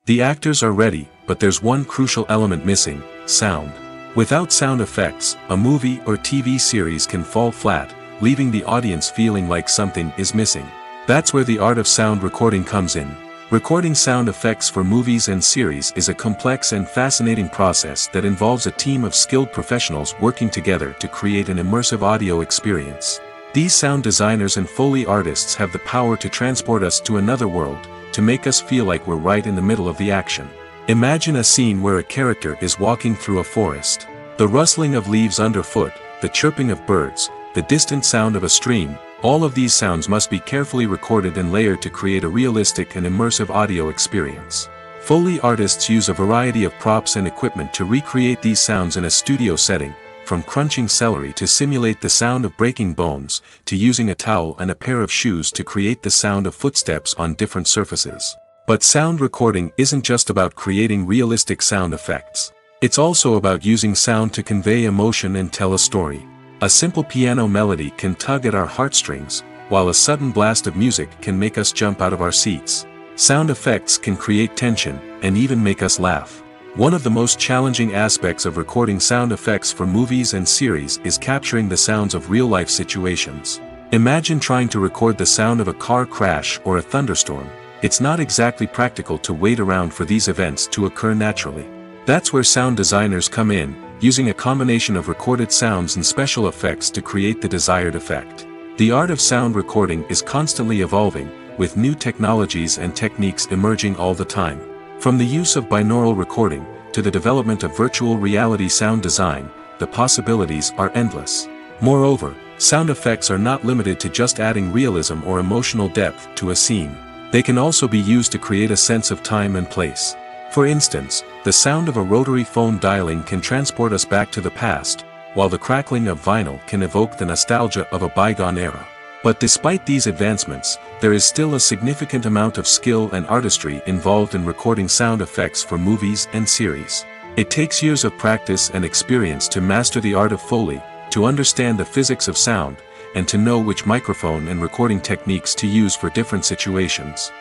The actors are ready, but there's one crucial element missing: sound. Without sound effects, a movie or TV series can fall flat, leaving the audience feeling like something is missing. That's where the art of sound recording comes in. Recording sound effects for movies and series is a complex and fascinating process that involves a team of skilled professionals working together to create an immersive audio experience. These sound designers and Foley artists have the power to transport us to another world, to make us feel like we're right in the middle of the action. Imagine a scene where a character is walking through a forest. The rustling of leaves underfoot, the chirping of birds, the distant sound of a stream, all of these sounds must be carefully recorded and layered to create a realistic and immersive audio experience. Foley artists use a variety of props and equipment to recreate these sounds in a studio setting, from crunching celery to simulate the sound of breaking bones, to using a towel and a pair of shoes to create the sound of footsteps on different surfaces. But sound recording isn't just about creating realistic sound effects. It's also about using sound to convey emotion and tell a story. A simple piano melody can tug at our heartstrings, while a sudden blast of music can make us jump out of our seats. Sound effects can create tension, and even make us laugh. One of the most challenging aspects of recording sound effects for movies and series is capturing the sounds of real-life situations. Imagine trying to record the sound of a car crash or a thunderstorm. It's not exactly practical to wait around for these events to occur naturally. That's where sound designers come in, using a combination of recorded sounds and special effects to create the desired effect. The art of sound recording is constantly evolving, with new technologies and techniques emerging all the time. From the use of binaural recording, to the development of virtual reality sound design, the possibilities are endless. Moreover, sound effects are not limited to just adding realism or emotional depth to a scene. They can also be used to create a sense of time and place. For instance, the sound of a rotary phone dialing can transport us back to the past, while the crackling of vinyl can evoke the nostalgia of a bygone era. But despite these advancements, there is still a significant amount of skill and artistry involved in recording sound effects for movies and series. It takes years of practice and experience to master the art of Foley, to understand the physics of sound, and to know which microphone and recording techniques to use for different situations.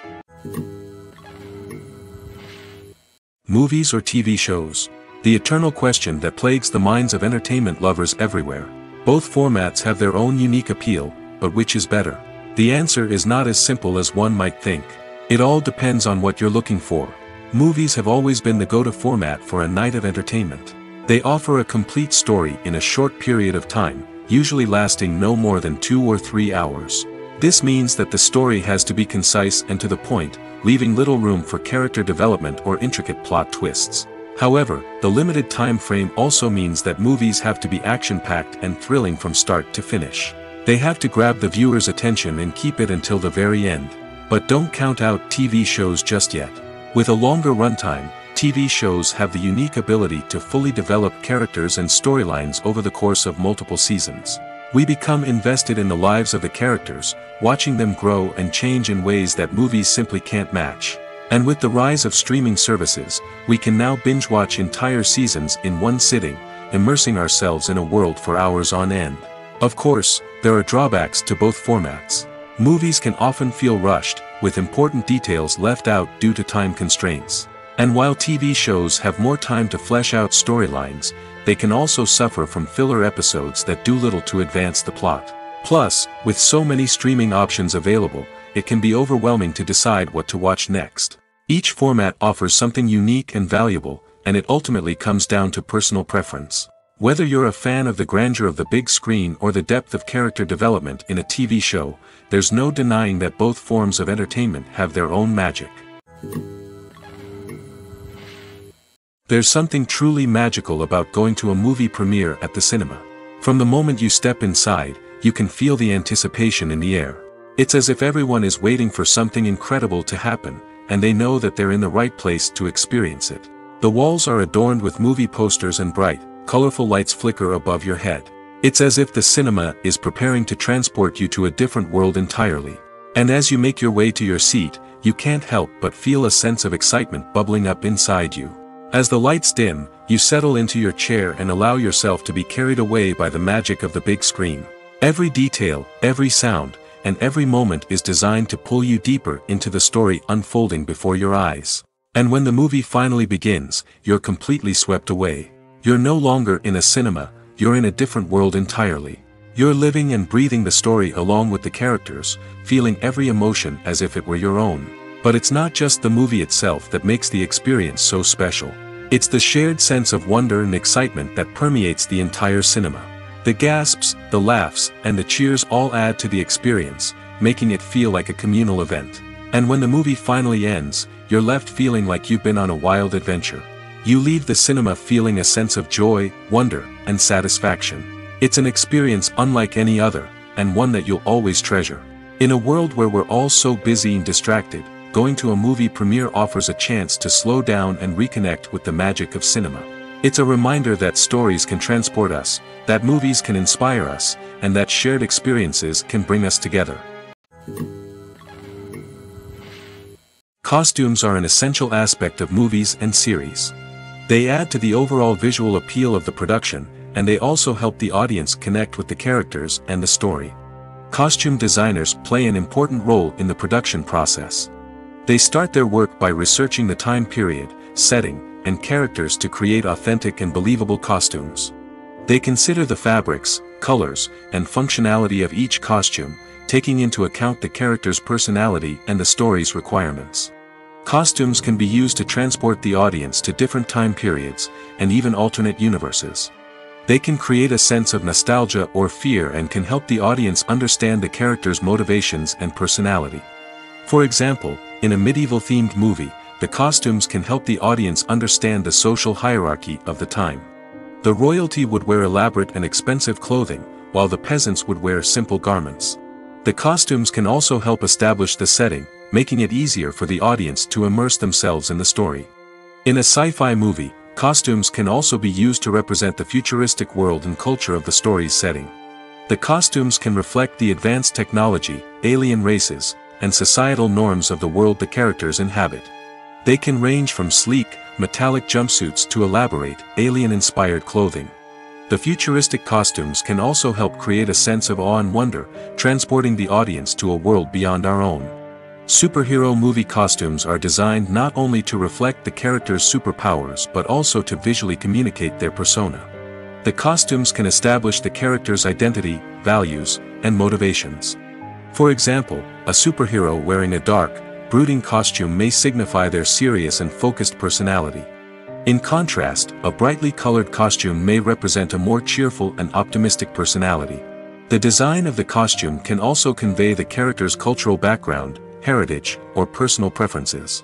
Movies or TV shows? The eternal question that plagues the minds of entertainment lovers everywhere. Both formats have their own unique appeal, but which is better? The answer is not as simple as one might think. It all depends on what you're looking for. Movies have always been the go-to format for a night of entertainment. They offer a complete story in a short period of time, usually lasting no more than 2 or 3 hours. This means that the story has to be concise and to the point, leaving little room for character development or intricate plot twists. However, the limited time frame also means that movies have to be action-packed and thrilling from start to finish. They have to grab the viewer's attention and keep it until the very end. But don't count out TV shows just yet. With a longer runtime, TV shows have the unique ability to fully develop characters and storylines over the course of multiple seasons. We become invested in the lives of the characters, watching them grow and change in ways that movies simply can't match. And with the rise of streaming services, we can now binge-watch entire seasons in one sitting, immersing ourselves in a world for hours on end. Of course, there are drawbacks to both formats. Movies can often feel rushed, with important details left out due to time constraints. And while TV shows have more time to flesh out storylines, they can also suffer from filler episodes that do little to advance the plot. Plus, with so many streaming options available, it can be overwhelming to decide what to watch next. Each format offers something unique and valuable, and it ultimately comes down to personal preference. Whether you're a fan of the grandeur of the big screen or the depth of character development in a TV show, there's no denying that both forms of entertainment have their own magic. There's something truly magical about going to a movie premiere at the cinema. From the moment you step inside, you can feel the anticipation in the air. It's as if everyone is waiting for something incredible to happen, and they know that they're in the right place to experience it. The walls are adorned with movie posters and bright, colorful lights flicker above your head. It's as if the cinema is preparing to transport you to a different world entirely. And as you make your way to your seat, you can't help but feel a sense of excitement bubbling up inside you. As the lights dim, you settle into your chair and allow yourself to be carried away by the magic of the big screen. Every detail, every sound, and every moment is designed to pull you deeper into the story unfolding before your eyes. And when the movie finally begins, you're completely swept away. You're no longer in a cinema, you're in a different world entirely. You're living and breathing the story along with the characters, feeling every emotion as if it were your own. But it's not just the movie itself that makes the experience so special. It's the shared sense of wonder and excitement that permeates the entire cinema. The gasps, the laughs, and the cheers all add to the experience, making it feel like a communal event. And when the movie finally ends, you're left feeling like you've been on a wild adventure. You leave the cinema feeling a sense of joy, wonder, and satisfaction. It's an experience unlike any other, and one that you'll always treasure. In a world where we're all so busy and distracted, going to a movie premiere offers a chance to slow down and reconnect with the magic of cinema. It's a reminder that stories can transport us, that movies can inspire us, and that shared experiences can bring us together. Costumes are an essential aspect of movies and series. They add to the overall visual appeal of the production, and they also help the audience connect with the characters and the story. Costume designers play an important role in the production process. They start their work by researching the time period, setting, and characters to create authentic and believable costumes. They consider the fabrics, colors, and functionality of each costume, taking into account the character's personality and the story's requirements. Costumes can be used to transport the audience to different time periods, and even alternate universes. They can create a sense of nostalgia or fear and can help the audience understand the character's motivations and personality. For example, in a medieval-themed movie, the costumes can help the audience understand the social hierarchy of the time. The royalty would wear elaborate and expensive clothing, while the peasants would wear simple garments. The costumes can also help establish the setting, making it easier for the audience to immerse themselves in the story. In a sci-fi movie, costumes can also be used to represent the futuristic world and culture of the story's setting. The costumes can reflect the advanced technology, alien races, and societal norms of the world the characters inhabit. They can range from sleek, metallic jumpsuits to elaborate, alien-inspired clothing. The futuristic costumes can also help create a sense of awe and wonder, transporting the audience to a world beyond our own. Superhero movie costumes are designed not only to reflect the character's superpowers but also to visually communicate their persona. The costumes can establish the character's identity, values, and motivations. For example, a superhero wearing a dark, brooding costume may signify their serious and focused personality. In contrast, a brightly colored costume may represent a more cheerful and optimistic personality. The design of the costume can also convey the character's cultural background, heritage, or personal preferences.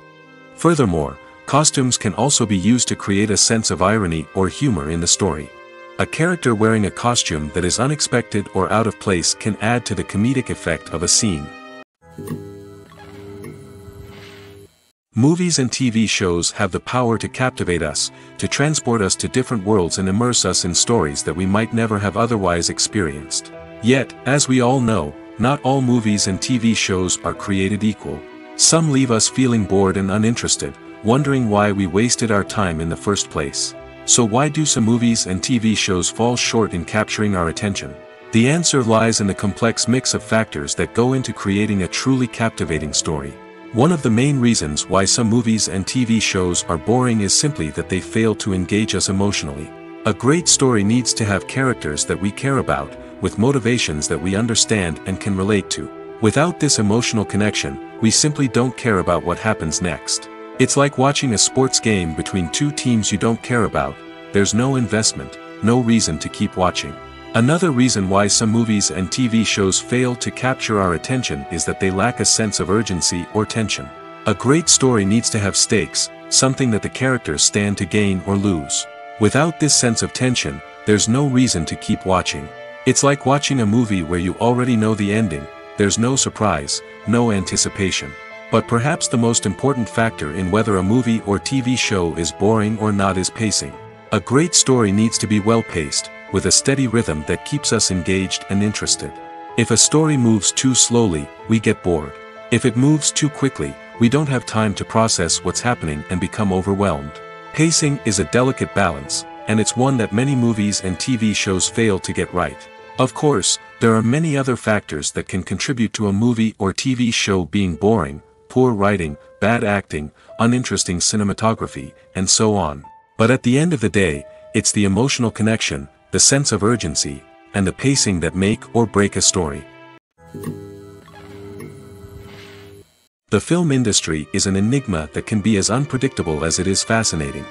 Furthermore, costumes can also be used to create a sense of irony or humor in the story. A character wearing a costume that is unexpected or out of place can add to the comedic effect of a scene. Movies and TV shows have the power to captivate us, to transport us to different worlds and immerse us in stories that we might never have otherwise experienced. Yet, as we all know, not all movies and TV shows are created equal. Some leave us feeling bored and uninterested, wondering why we wasted our time in the first place. So why do some movies and TV shows fall short in capturing our attention? The answer lies in the complex mix of factors that go into creating a truly captivating story. One of the main reasons why some movies and TV shows are boring is simply that they fail to engage us emotionally. A great story needs to have characters that we care about, with motivations that we understand and can relate to. Without this emotional connection, we simply don't care about what happens next. It's like watching a sports game between two teams you don't care about. There's no investment, no reason to keep watching. Another reason why some movies and TV shows fail to capture our attention is that they lack a sense of urgency or tension. A great story needs to have stakes, something that the characters stand to gain or lose. Without this sense of tension, there's no reason to keep watching. It's like watching a movie where you already know the ending. There's no surprise, no anticipation. But perhaps the most important factor in whether a movie or TV show is boring or not is pacing. A great story needs to be well-paced, with a steady rhythm that keeps us engaged and interested. If a story moves too slowly, we get bored. If it moves too quickly, we don't have time to process what's happening and become overwhelmed. Pacing is a delicate balance, and it's one that many movies and TV shows fail to get right. Of course, there are many other factors that can contribute to a movie or TV show being boring: poor writing, bad acting, uninteresting cinematography, and so on. But at the end of the day, it's the emotional connection, the sense of urgency, and the pacing that make or break a story. The film industry is an enigma that can be as unpredictable as it is fascinating.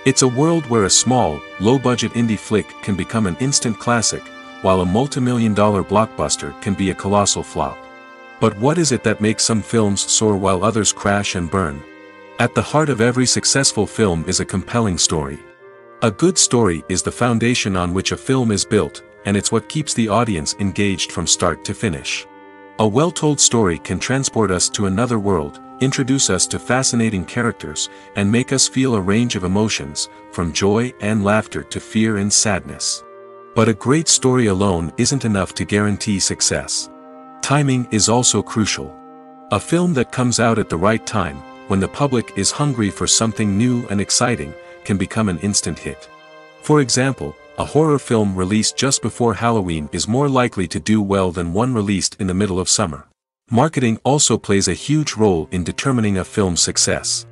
It's a world where a small, low-budget indie flick can become an instant classic, while a multi-million-dollar blockbuster can be a colossal flop. But what is it that makes some films soar while others crash and burn? At the heart of every successful film is a compelling story. A good story is the foundation on which a film is built, and it's what keeps the audience engaged from start to finish. A well-told story can transport us to another world, introduce us to fascinating characters, and make us feel a range of emotions, from joy and laughter to fear and sadness. But a great story alone isn't enough to guarantee success. Timing is also crucial. A film that comes out at the right time, when the public is hungry for something new and exciting, can become an instant hit. For example, a horror film released just before Halloween is more likely to do well than one released in the middle of summer. Marketing also plays a huge role in determining a film's success.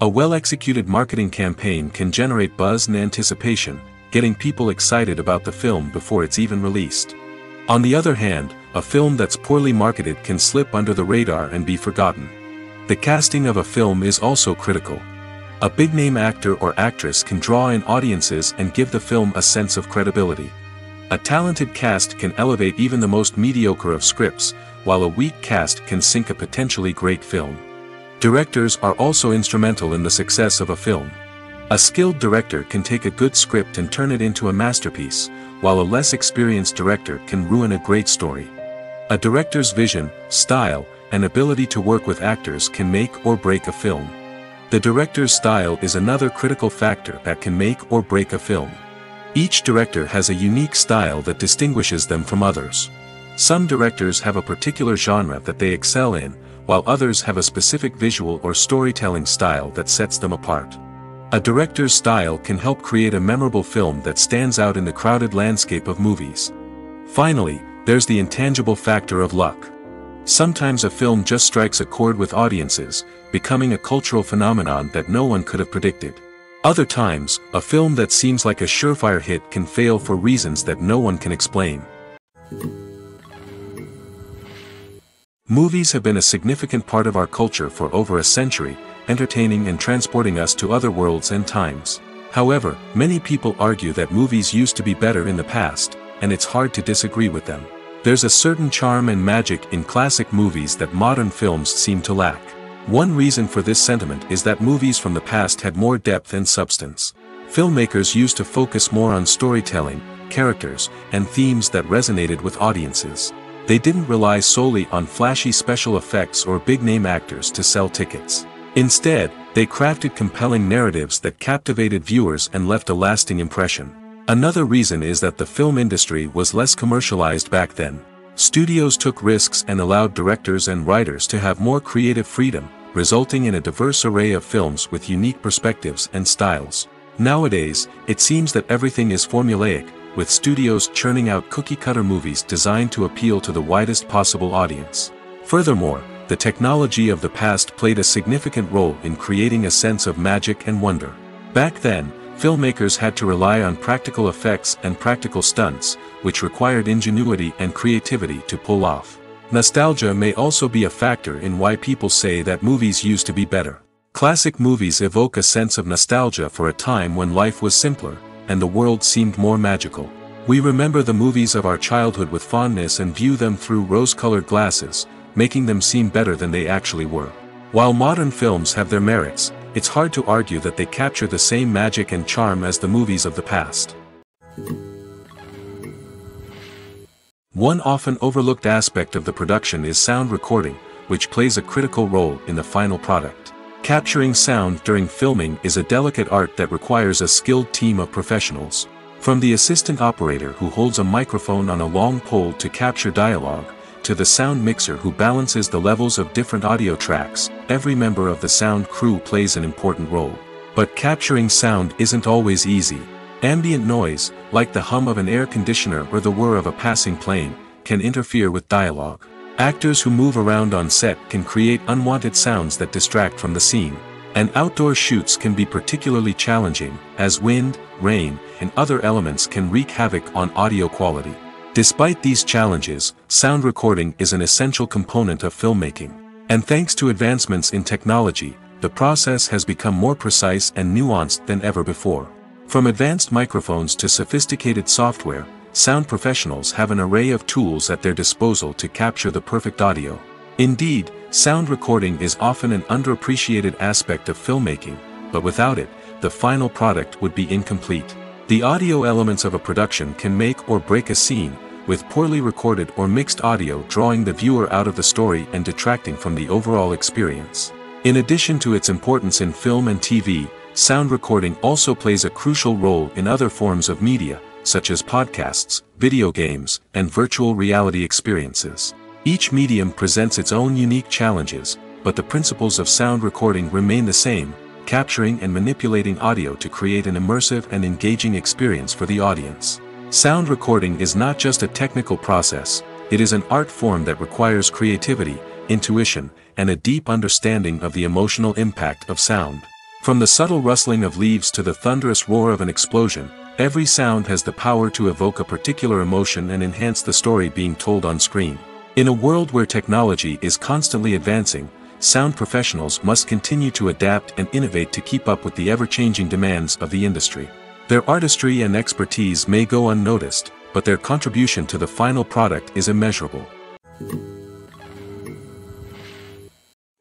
A well-executed marketing campaign can generate buzz and anticipation, getting people excited about the film before it's even released. On the other hand, a film that's poorly marketed can slip under the radar and be forgotten. The casting of a film is also critical. A big-name actor or actress can draw in audiences and give the film a sense of credibility. A talented cast can elevate even the most mediocre of scripts, while a weak cast can sink a potentially great film. Directors are also instrumental in the success of a film. A skilled director can take a good script and turn it into a masterpiece, while a less experienced director can ruin a great story. A director's vision, style, and ability to work with actors can make or break a film. The director's style is another critical factor that can make or break a film. Each director has a unique style that distinguishes them from others. Some directors have a particular genre that they excel in, while others have a specific visual or storytelling style that sets them apart. A director's style can help create a memorable film that stands out in the crowded landscape of movies. Finally, there's the intangible factor of luck. Sometimes a film just strikes a chord with audiences, becoming a cultural phenomenon that no one could have predicted. Other times, a film that seems like a surefire hit can fail for reasons that no one can explain. Movies have been a significant part of our culture for over a century, entertaining and transporting us to other worlds and times. However, many people argue that movies used to be better in the past, and it's hard to disagree with them. There's a certain charm and magic in classic movies that modern films seem to lack. One reason for this sentiment is that movies from the past had more depth and substance. Filmmakers used to focus more on storytelling, characters, and themes that resonated with audiences. They didn't rely solely on flashy special effects or big-name actors to sell tickets. Instead, they crafted compelling narratives that captivated viewers and left a lasting impression. Another reason is that the film industry was less commercialized back then. Studios took risks and allowed directors and writers to have more creative freedom, resulting in a diverse array of films with unique perspectives and styles. Nowadays, it seems that everything is formulaic, with studios churning out cookie-cutter movies designed to appeal to the widest possible audience. Furthermore, the technology of the past played a significant role in creating a sense of magic and wonder. Back then, filmmakers had to rely on practical effects and practical stunts, which required ingenuity and creativity to pull off. Nostalgia may also be a factor in why people say that movies used to be better. Classic movies evoke a sense of nostalgia for a time when life was simpler, and the world seemed more magical. We remember the movies of our childhood with fondness and view them through rose-colored glasses, making them seem better than they actually were. While modern films have their merits, it's hard to argue that they capture the same magic and charm as the movies of the past. One often overlooked aspect of the production is sound recording, which plays a critical role in the final product. Capturing sound during filming is a delicate art that requires a skilled team of professionals. From the assistant operator who holds a microphone on a long pole to capture dialogue, to the sound mixer who balances the levels of different audio tracks, every member of the sound crew plays an important role. But capturing sound isn't always easy. Ambient noise, like the hum of an air conditioner or the whir of a passing plane, can interfere with dialogue. Actors who move around on set can create unwanted sounds that distract from the scene. And outdoor shoots can be particularly challenging, as wind, rain, and other elements can wreak havoc on audio quality. Despite these challenges, sound recording is an essential component of filmmaking. And thanks to advancements in technology, the process has become more precise and nuanced than ever before. From advanced microphones to sophisticated software, sound professionals have an array of tools at their disposal to capture the perfect audio. Indeed, sound recording is often an underappreciated aspect of filmmaking, but without it, the final product would be incomplete. The audio elements of a production can make or break a scene, with poorly recorded or mixed audio drawing the viewer out of the story and detracting from the overall experience. In addition to its importance in film and TV, sound recording also plays a crucial role in other forms of media, such as podcasts, video games, and virtual reality experiences. Each medium presents its own unique challenges, but the principles of sound recording remain the same, capturing and manipulating audio to create an immersive and engaging experience for the audience. Sound recording is not just a technical process, it is an art form that requires creativity, intuition, and a deep understanding of the emotional impact of sound. From the subtle rustling of leaves to the thunderous roar of an explosion, every sound has the power to evoke a particular emotion and enhance the story being told on screen. In a world where technology is constantly advancing, sound professionals must continue to adapt and innovate to keep up with the ever-changing demands of the industry. Their artistry and expertise may go unnoticed, but their contribution to the final product is immeasurable.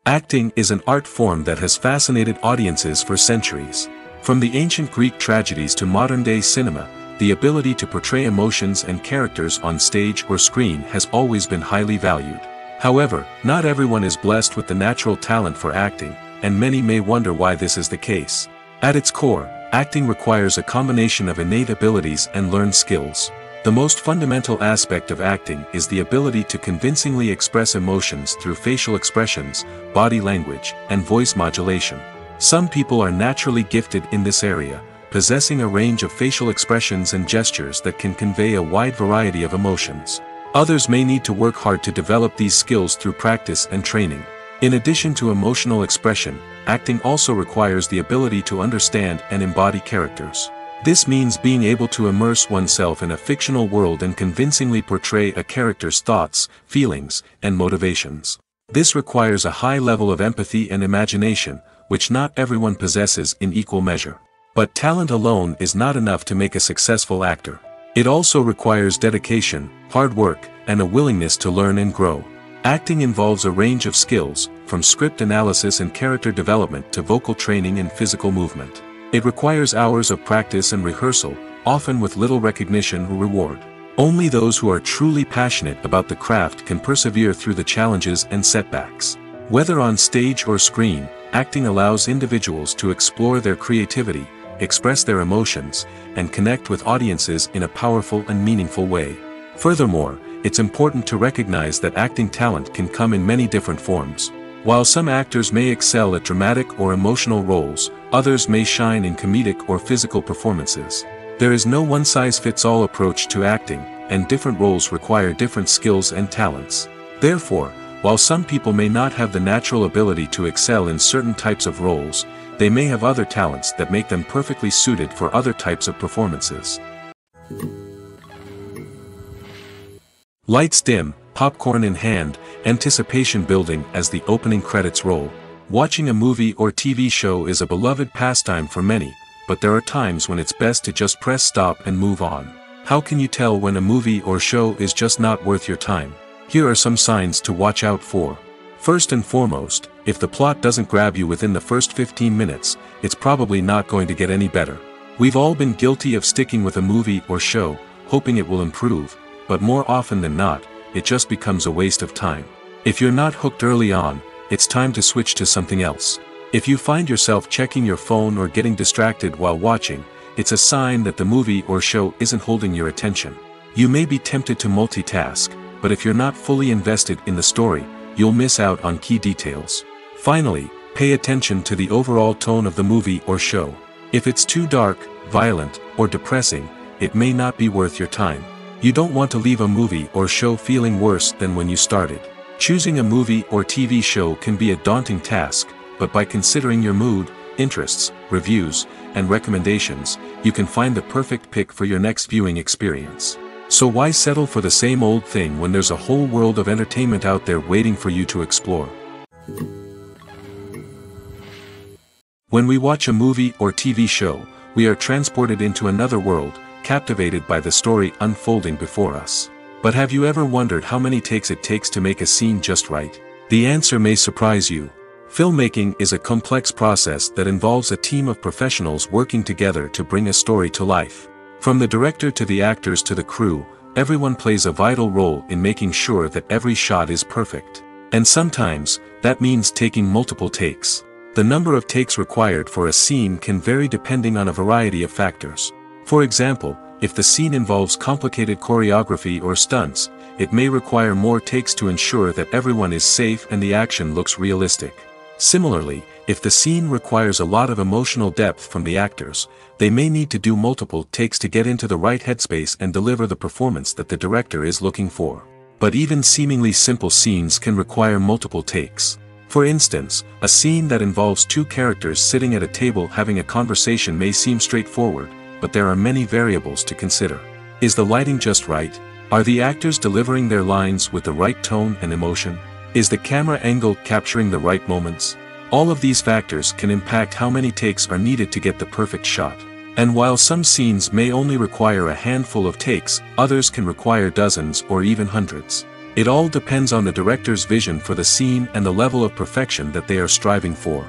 Acting is an art form that has fascinated audiences for centuries. From the ancient Greek tragedies to modern-day cinema, the ability to portray emotions and characters on stage or screen has always been highly valued. However, not everyone is blessed with the natural talent for acting, and many may wonder why this is the case. At its core, acting requires a combination of innate abilities and learned skills. The most fundamental aspect of acting is the ability to convincingly express emotions through facial expressions, body language, and voice modulation. Some people are naturally gifted in this area, possessing a range of facial expressions and gestures that can convey a wide variety of emotions. Others may need to work hard to develop these skills through practice and training. In addition to emotional expression, acting also requires the ability to understand and embody characters. This means being able to immerse oneself in a fictional world and convincingly portray a character's thoughts, feelings, and motivations. This requires a high level of empathy and imagination, which not everyone possesses in equal measure. But talent alone is not enough to make a successful actor. It also requires dedication, hard work, and a willingness to learn and grow. Acting involves a range of skills, from script analysis and character development to vocal training and physical movement. It requires hours of practice and rehearsal, often with little recognition or reward. Only those who are truly passionate about the craft can persevere through the challenges and setbacks. Whether on stage or screen, acting allows individuals to explore their creativity, express their emotions, and connect with audiences in a powerful and meaningful way. Furthermore, it's important to recognize that acting talent can come in many different forms. While some actors may excel at dramatic or emotional roles, others may shine in comedic or physical performances. There is no one-size-fits-all approach to acting, and different roles require different skills and talents. Therefore, while some people may not have the natural ability to excel in certain types of roles, they may have other talents that make them perfectly suited for other types of performances. Lights dim, popcorn in hand, anticipation building as the opening credits roll. Watching a movie or TV show is a beloved pastime for many, but there are times when it's best to just press stop and move on. How can you tell when a movie or show is just not worth your time? Here are some signs to watch out for. First and foremost, if the plot doesn't grab you within the first 15 minutes, it's probably not going to get any better. We've all been guilty of sticking with a movie or show, hoping it will improve, but more often than not, it just becomes a waste of time. If you're not hooked early on, it's time to switch to something else. If you find yourself checking your phone or getting distracted while watching, it's a sign that the movie or show isn't holding your attention. You may be tempted to multitask, but if you're not fully invested in the story, you'll miss out on key details. Finally, pay attention to the overall tone of the movie or show. If it's too dark, violent, or depressing, it may not be worth your time. You don't want to leave a movie or show feeling worse than when you started. Choosing a movie or TV show can be a daunting task, but by considering your mood, interests, reviews, and recommendations, you can find the perfect pick for your next viewing experience. So why settle for the same old thing when there's a whole world of entertainment out there waiting for you to explore? When we watch a movie or TV show, we are transported into another world, captivated by the story unfolding before us. But have you ever wondered how many takes it takes to make a scene just right? The answer may surprise you. Filmmaking is a complex process that involves a team of professionals working together to bring a story to life. From the director to the actors to the crew, everyone plays a vital role in making sure that every shot is perfect. And sometimes, that means taking multiple takes. The number of takes required for a scene can vary depending on a variety of factors. For example, if the scene involves complicated choreography or stunts, it may require more takes to ensure that everyone is safe and the action looks realistic. Similarly, if the scene requires a lot of emotional depth from the actors, they may need to do multiple takes to get into the right headspace and deliver the performance that the director is looking for. But even seemingly simple scenes can require multiple takes. For instance, a scene that involves two characters sitting at a table having a conversation may seem straightforward, but there are many variables to consider. Is the lighting just right? Are the actors delivering their lines with the right tone and emotion? Is the camera angle capturing the right moments? All of these factors can impact how many takes are needed to get the perfect shot. And while some scenes may only require a handful of takes, others can require dozens or even hundreds. It all depends on the director's vision for the scene and the level of perfection that they are striving for.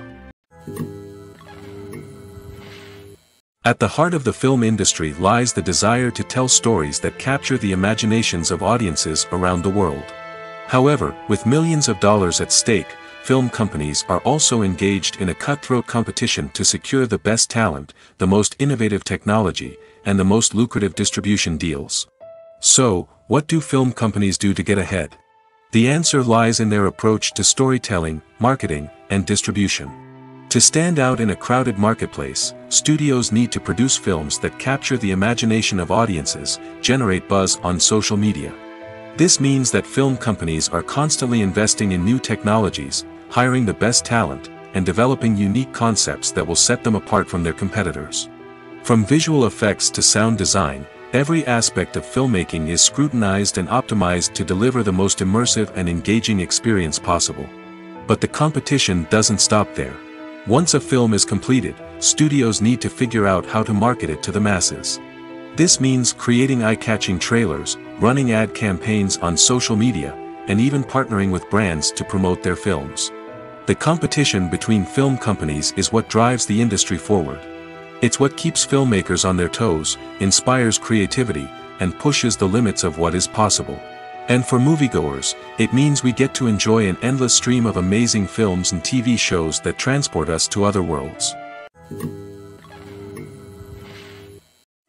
At the heart of the film industry lies the desire to tell stories that capture the imaginations of audiences around the world. However, with millions of dollars at stake, film companies are also engaged in a cutthroat competition to secure the best talent, the most innovative technology, and the most lucrative distribution deals. So, what do film companies do to get ahead? The answer lies in their approach to storytelling, marketing, and distribution. To stand out in a crowded marketplace, studios need to produce films that capture the imagination of audiences, generate buzz on social media. This means that film companies are constantly investing in new technologies, hiring the best talent, and developing unique concepts that will set them apart from their competitors. From visual effects to sound design, every aspect of filmmaking is scrutinized and optimized to deliver the most immersive and engaging experience possible. But the competition doesn't stop there. Once a film is completed, studios need to figure out how to market it to the masses. This means creating eye-catching trailers, running ad campaigns on social media, and even partnering with brands to promote their films. The competition between film companies is what drives the industry forward. It's what keeps filmmakers on their toes, inspires creativity, and pushes the limits of what is possible. And for moviegoers, it means we get to enjoy an endless stream of amazing films and TV shows that transport us to other worlds.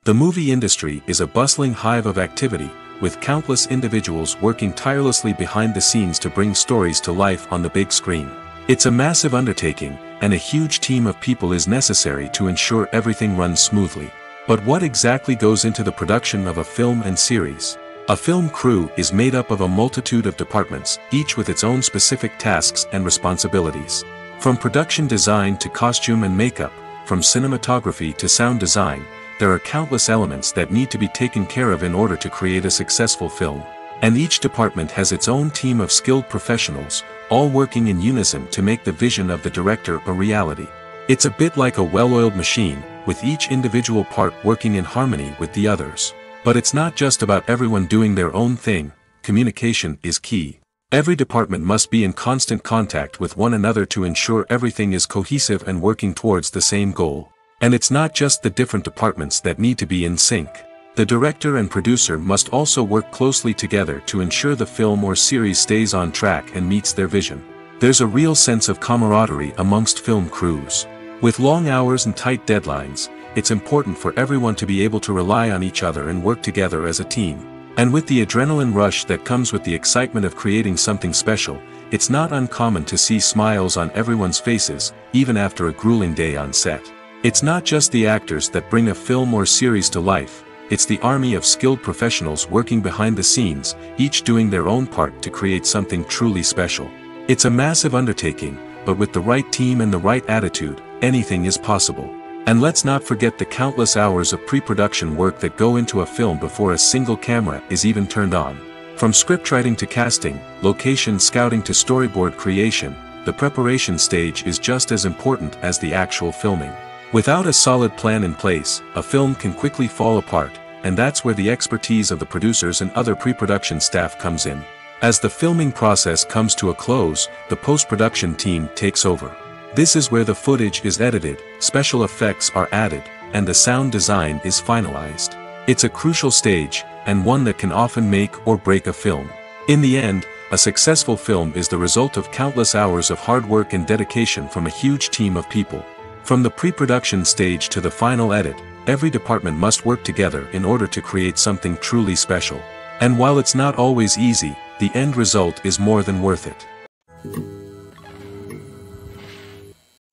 The movie industry is a bustling hive of activity, with countless individuals working tirelessly behind the scenes to bring stories to life on the big screen. It's a massive undertaking, and a huge team of people is necessary to ensure everything runs smoothly. But what exactly goes into the production of a film and series? A film crew is made up of a multitude of departments, each with its own specific tasks and responsibilities. From production design to costume and makeup, from cinematography to sound design, there are countless elements that need to be taken care of in order to create a successful film. And each department has its own team of skilled professionals, all working in unison to make the vision of the director a reality. It's a bit like a well-oiled machine, with each individual part working in harmony with the others. But it's not just about everyone doing their own thing. Communication is key. Every department must be in constant contact with one another to ensure everything is cohesive and working towards the same goal. And it's not just the different departments that need to be in sync. The director and producer must also work closely together to ensure the film or series stays on track and meets their vision. There's a real sense of camaraderie amongst film crews. With long hours and tight deadlines, it's important for everyone to be able to rely on each other and work together as a team. And with the adrenaline rush that comes with the excitement of creating something special, it's not uncommon to see smiles on everyone's faces, even after a grueling day on set. It's not just the actors that bring a film or series to life. It's the army of skilled professionals working behind the scenes, each doing their own part to create something truly special. It's a massive undertaking, but with the right team and the right attitude, anything is possible. And let's not forget the countless hours of pre-production work that go into a film before a single camera is even turned on. From scriptwriting to casting, location scouting to storyboard creation, the preparation stage is just as important as the actual filming. Without a solid plan in place, a film can quickly fall apart, and that's where the expertise of the producers and other pre-production staff comes in. As the filming process comes to a close, the post-production team takes over. This is where the footage is edited, special effects are added, and the sound design is finalized. It's a crucial stage, and one that can often make or break a film. In the end, a successful film is the result of countless hours of hard work and dedication from a huge team of people. From the pre-production stage to the final edit, every department must work together in order to create something truly special. And while it's not always easy, the end result is more than worth it.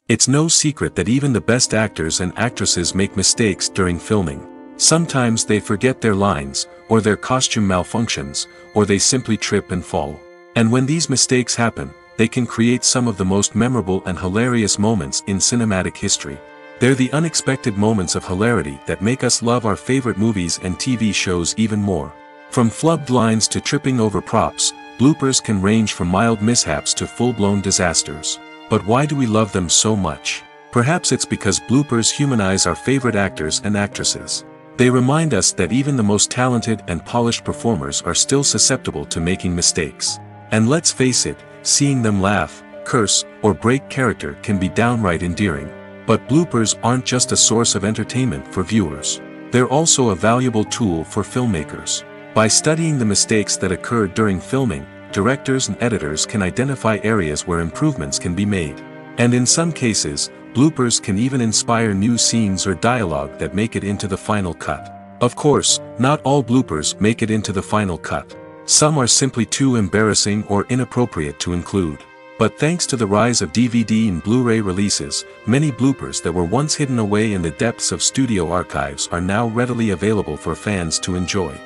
It's no secret that even the best actors and actresses make mistakes during filming. Sometimes they forget their lines, or their costume malfunctions, or they simply trip and fall. And when these mistakes happen, they can create some of the most memorable and hilarious moments in cinematic history. They're the unexpected moments of hilarity that make us love our favorite movies and TV shows even more. From flubbed lines to tripping over props, bloopers can range from mild mishaps to full-blown disasters. But why do we love them so much? Perhaps it's because bloopers humanize our favorite actors and actresses. They remind us that even the most talented and polished performers are still susceptible to making mistakes. And let's face it, seeing them laugh, curse, or break character can be downright endearing. But bloopers aren't just a source of entertainment for viewers. They're also a valuable tool for filmmakers. By studying the mistakes that occurred during filming, directors and editors can identify areas where improvements can be made. And in some cases, bloopers can even inspire new scenes or dialogue that make it into the final cut. Of course, not all bloopers make it into the final cut. Some are simply too embarrassing or inappropriate to include. But thanks to the rise of DVD and Blu-ray releases, many bloopers that were once hidden away in the depths of studio archives are now readily available for fans to enjoy.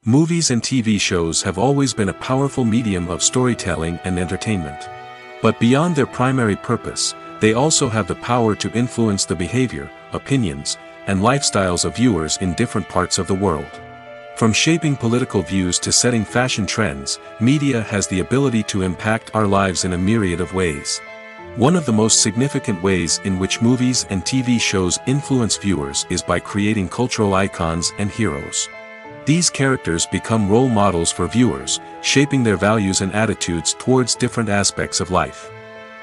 Movies and TV shows have always been a powerful medium of storytelling and entertainment. But beyond their primary purpose, they also have the power to influence the behavior, opinions, and lifestyles of viewers in different parts of the world. From shaping political views to setting fashion trends, media has the ability to impact our lives in a myriad of ways. One of the most significant ways in which movies and TV shows influence viewers is by creating cultural icons and heroes. These characters become role models for viewers, shaping their values and attitudes towards different aspects of life.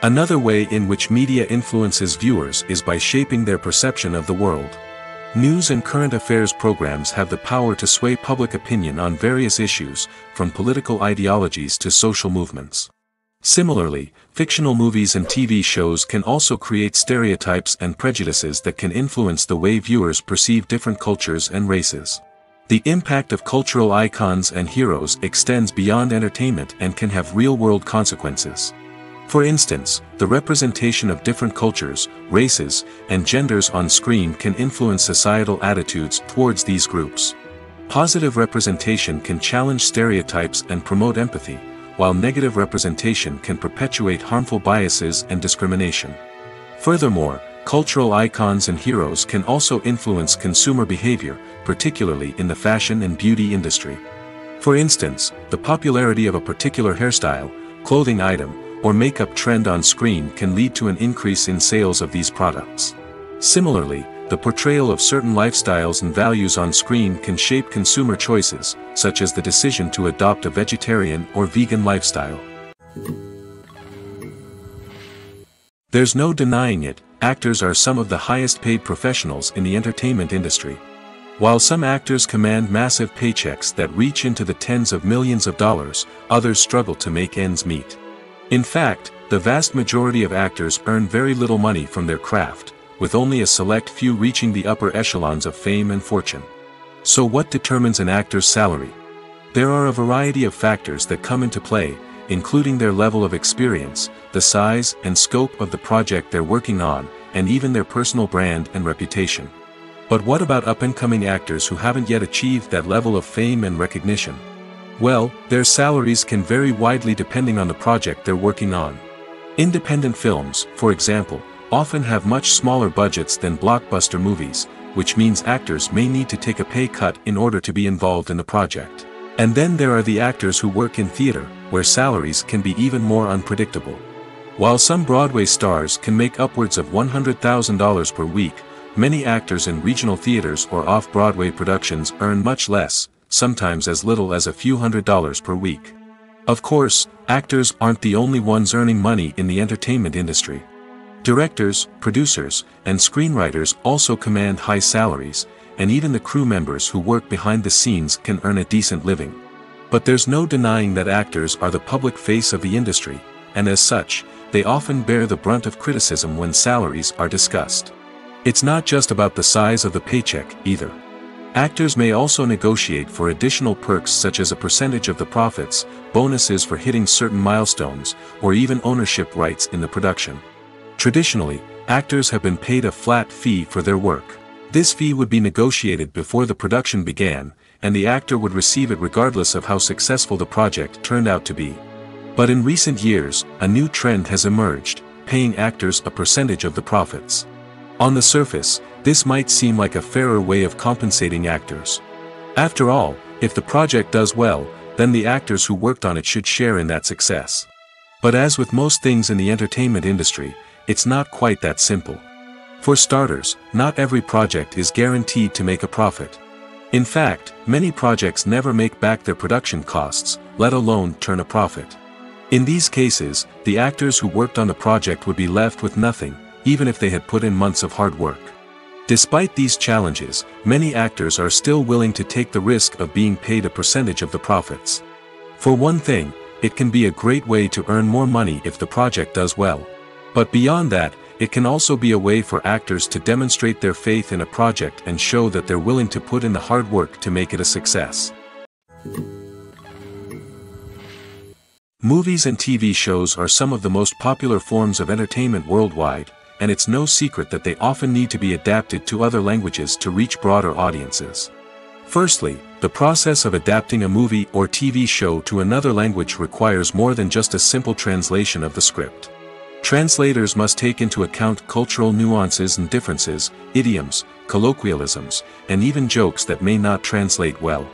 Another way in which media influences viewers is by shaping their perception of the world. News and current affairs programs have the power to sway public opinion on various issues, from political ideologies to social movements. Similarly, fictional movies and TV shows can also create stereotypes and prejudices that can influence the way viewers perceive different cultures and races. The impact of cultural icons and heroes extends beyond entertainment and can have real-world consequences. For instance, the representation of different cultures, races, and genders on screen can influence societal attitudes towards these groups. Positive representation can challenge stereotypes and promote empathy, while negative representation can perpetuate harmful biases and discrimination. Furthermore, cultural icons and heroes can also influence consumer behavior, particularly in the fashion and beauty industry. For instance, the popularity of a particular hairstyle, clothing item, or makeup trend on screen can lead to an increase in sales of these products. Similarly, the portrayal of certain lifestyles and values on screen can shape consumer choices, such as the decision to adopt a vegetarian or vegan lifestyle. There's no denying it, actors are some of the highest paid professionals in the entertainment industry. While some actors command massive paychecks that reach into the tens of millions of dollars, others struggle to make ends meet. In fact, the vast majority of actors earn very little money from their craft, with only a select few reaching the upper echelons of fame and fortune. So what determines an actor's salary? There are a variety of factors that come into play, including their level of experience, the size and scope of the project they're working on, and even their personal brand and reputation. But what about up-and-coming actors who haven't yet achieved that level of fame and recognition? Well, their salaries can vary widely depending on the project they're working on. Independent films, for example, often have much smaller budgets than blockbuster movies, which means actors may need to take a pay cut in order to be involved in the project. And then there are the actors who work in theater, where salaries can be even more unpredictable. While some Broadway stars can make upwards of $100,000 per week, many actors in regional theaters or off-Broadway productions earn much less, sometimes as little as a few $100s per week. Of course, actors aren't the only ones earning money in the entertainment industry. Directors, producers, and screenwriters also command high salaries, and even the crew members who work behind the scenes can earn a decent living. But there's no denying that actors are the public face of the industry, and as such, they often bear the brunt of criticism when salaries are discussed. It's not just about the size of the paycheck, either. Actors may also negotiate for additional perks such as a percentage of the profits, bonuses for hitting certain milestones, or even ownership rights in the production. Traditionally, actors have been paid a flat fee for their work. This fee would be negotiated before the production began, and the actor would receive it regardless of how successful the project turned out to be. But in recent years, a new trend has emerged, paying actors a percentage of the profits. On the surface, this might seem like a fairer way of compensating actors. After all, if the project does well, then the actors who worked on it should share in that success. But as with most things in the entertainment industry, it's not quite that simple. For starters, not every project is guaranteed to make a profit. In fact, many projects never make back their production costs, let alone turn a profit. In these cases, the actors who worked on the project would be left with nothing, even if they had put in months of hard work. Despite these challenges, many actors are still willing to take the risk of being paid a percentage of the profits. For one thing, it can be a great way to earn more money if the project does well. But beyond that, it can also be a way for actors to demonstrate their faith in a project and show that they're willing to put in the hard work to make it a success. Movies and TV shows are some of the most popular forms of entertainment worldwide, and it's no secret that they often need to be adapted to other languages to reach broader audiences. Firstly, the process of adapting a movie or TV show to another language requires more than just a simple translation of the script. Translators must take into account cultural nuances and differences, idioms, colloquialisms, and even jokes that may not translate well.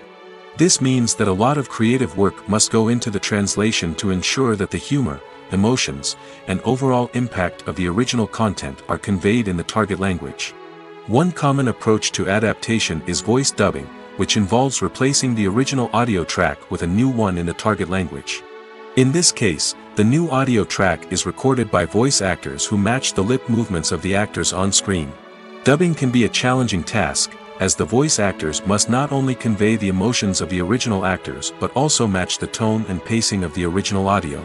This means that a lot of creative work must go into the translation to ensure that the humor, emotions, and overall impact of the original content are conveyed in the target language. One common approach to adaptation is voice dubbing, which involves replacing the original audio track with a new one in the target language. In this case, the new audio track is recorded by voice actors who match the lip movements of the actors on screen. Dubbing can be a challenging task, as the voice actors must not only convey the emotions of the original actors but also match the tone and pacing of the original audio.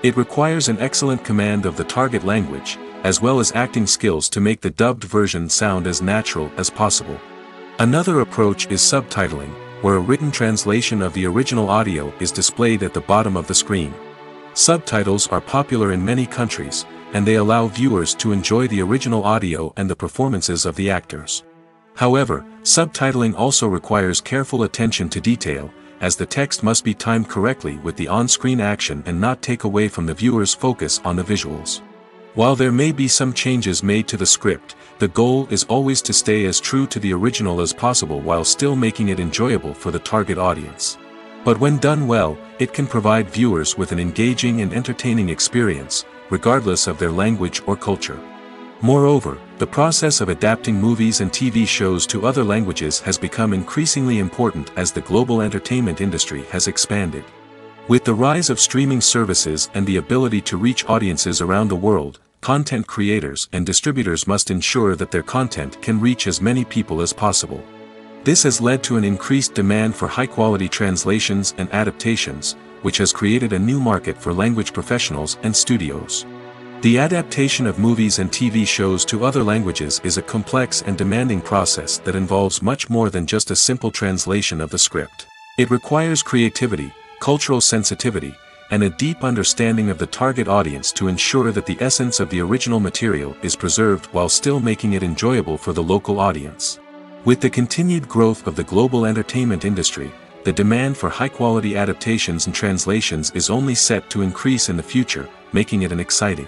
It requires an excellent command of the target language, as well as acting skills to make the dubbed version sound as natural as possible. Another approach is subtitling, where a written translation of the original audio is displayed at the bottom of the screen. Subtitles are popular in many countries, and they allow viewers to enjoy the original audio and the performances of the actors. However, subtitling also requires careful attention to detail, as the text must be timed correctly with the on-screen action and not take away from the viewer's focus on the visuals. While there may be some changes made to the script, the goal is always to stay as true to the original as possible while still making it enjoyable for the target audience. But when done well, it can provide viewers with an engaging and entertaining experience, regardless of their language or culture. Moreover, the process of adapting movies and TV shows to other languages has become increasingly important as the global entertainment industry has expanded. With the rise of streaming services and the ability to reach audiences around the world, content creators and distributors must ensure that their content can reach as many people as possible. This has led to an increased demand for high-quality translations and adaptations, which has created a new market for language professionals and studios. The adaptation of movies and TV shows to other languages is a complex and demanding process that involves much more than just a simple translation of the script. It requires creativity, cultural sensitivity, and a deep understanding of the target audience to ensure that the essence of the original material is preserved while still making it enjoyable for the local audience. With the continued growth of the global entertainment industry, the demand for high-quality adaptations and translations is only set to increase in the future, making it an exciting.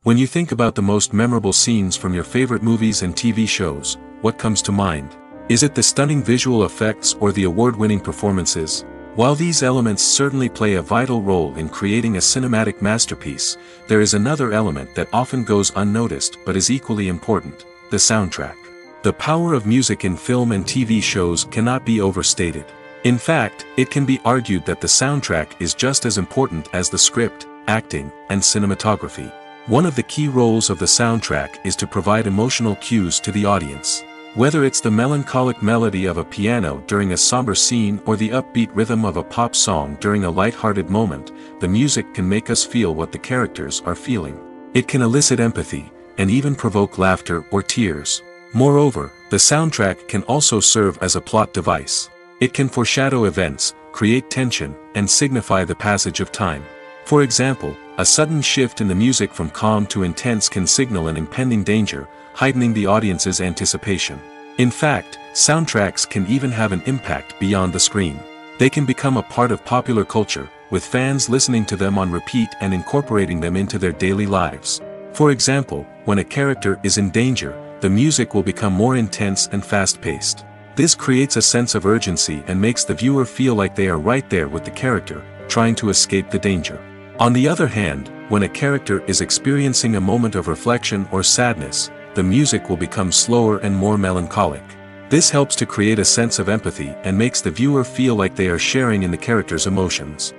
When you think about the most memorable scenes from your favorite movies and TV shows, what comes to mind? Is it the stunning visual effects or the award-winning performances? While these elements certainly play a vital role in creating a cinematic masterpiece, there is another element that often goes unnoticed but is equally important: the soundtrack. The power of music in film and TV shows cannot be overstated. In fact, it can be argued that the soundtrack is just as important as the script, acting, and cinematography. One of the key roles of the soundtrack is to provide emotional cues to the audience. Whether it's the melancholic melody of a piano during a somber scene or the upbeat rhythm of a pop song during a light-hearted moment, the music can make us feel what the characters are feeling. It can elicit empathy, and even provoke laughter or tears. Moreover, the soundtrack can also serve as a plot device. It can foreshadow events, create tension, and signify the passage of time. For example, a sudden shift in the music from calm to intense can signal an impending danger, heightening the audience's anticipation. In fact, soundtracks can even have an impact beyond the screen. They can become a part of popular culture, with fans listening to them on repeat and incorporating them into their daily lives. For example, when a character is in danger, the music will become more intense and fast-paced. This creates a sense of urgency and makes the viewer feel like they are right there with the character, trying to escape the danger. On the other hand, when a character is experiencing a moment of reflection or sadness, the music will become slower and more melancholic. This helps to create a sense of empathy and makes the viewer feel like they are sharing in the character's emotions.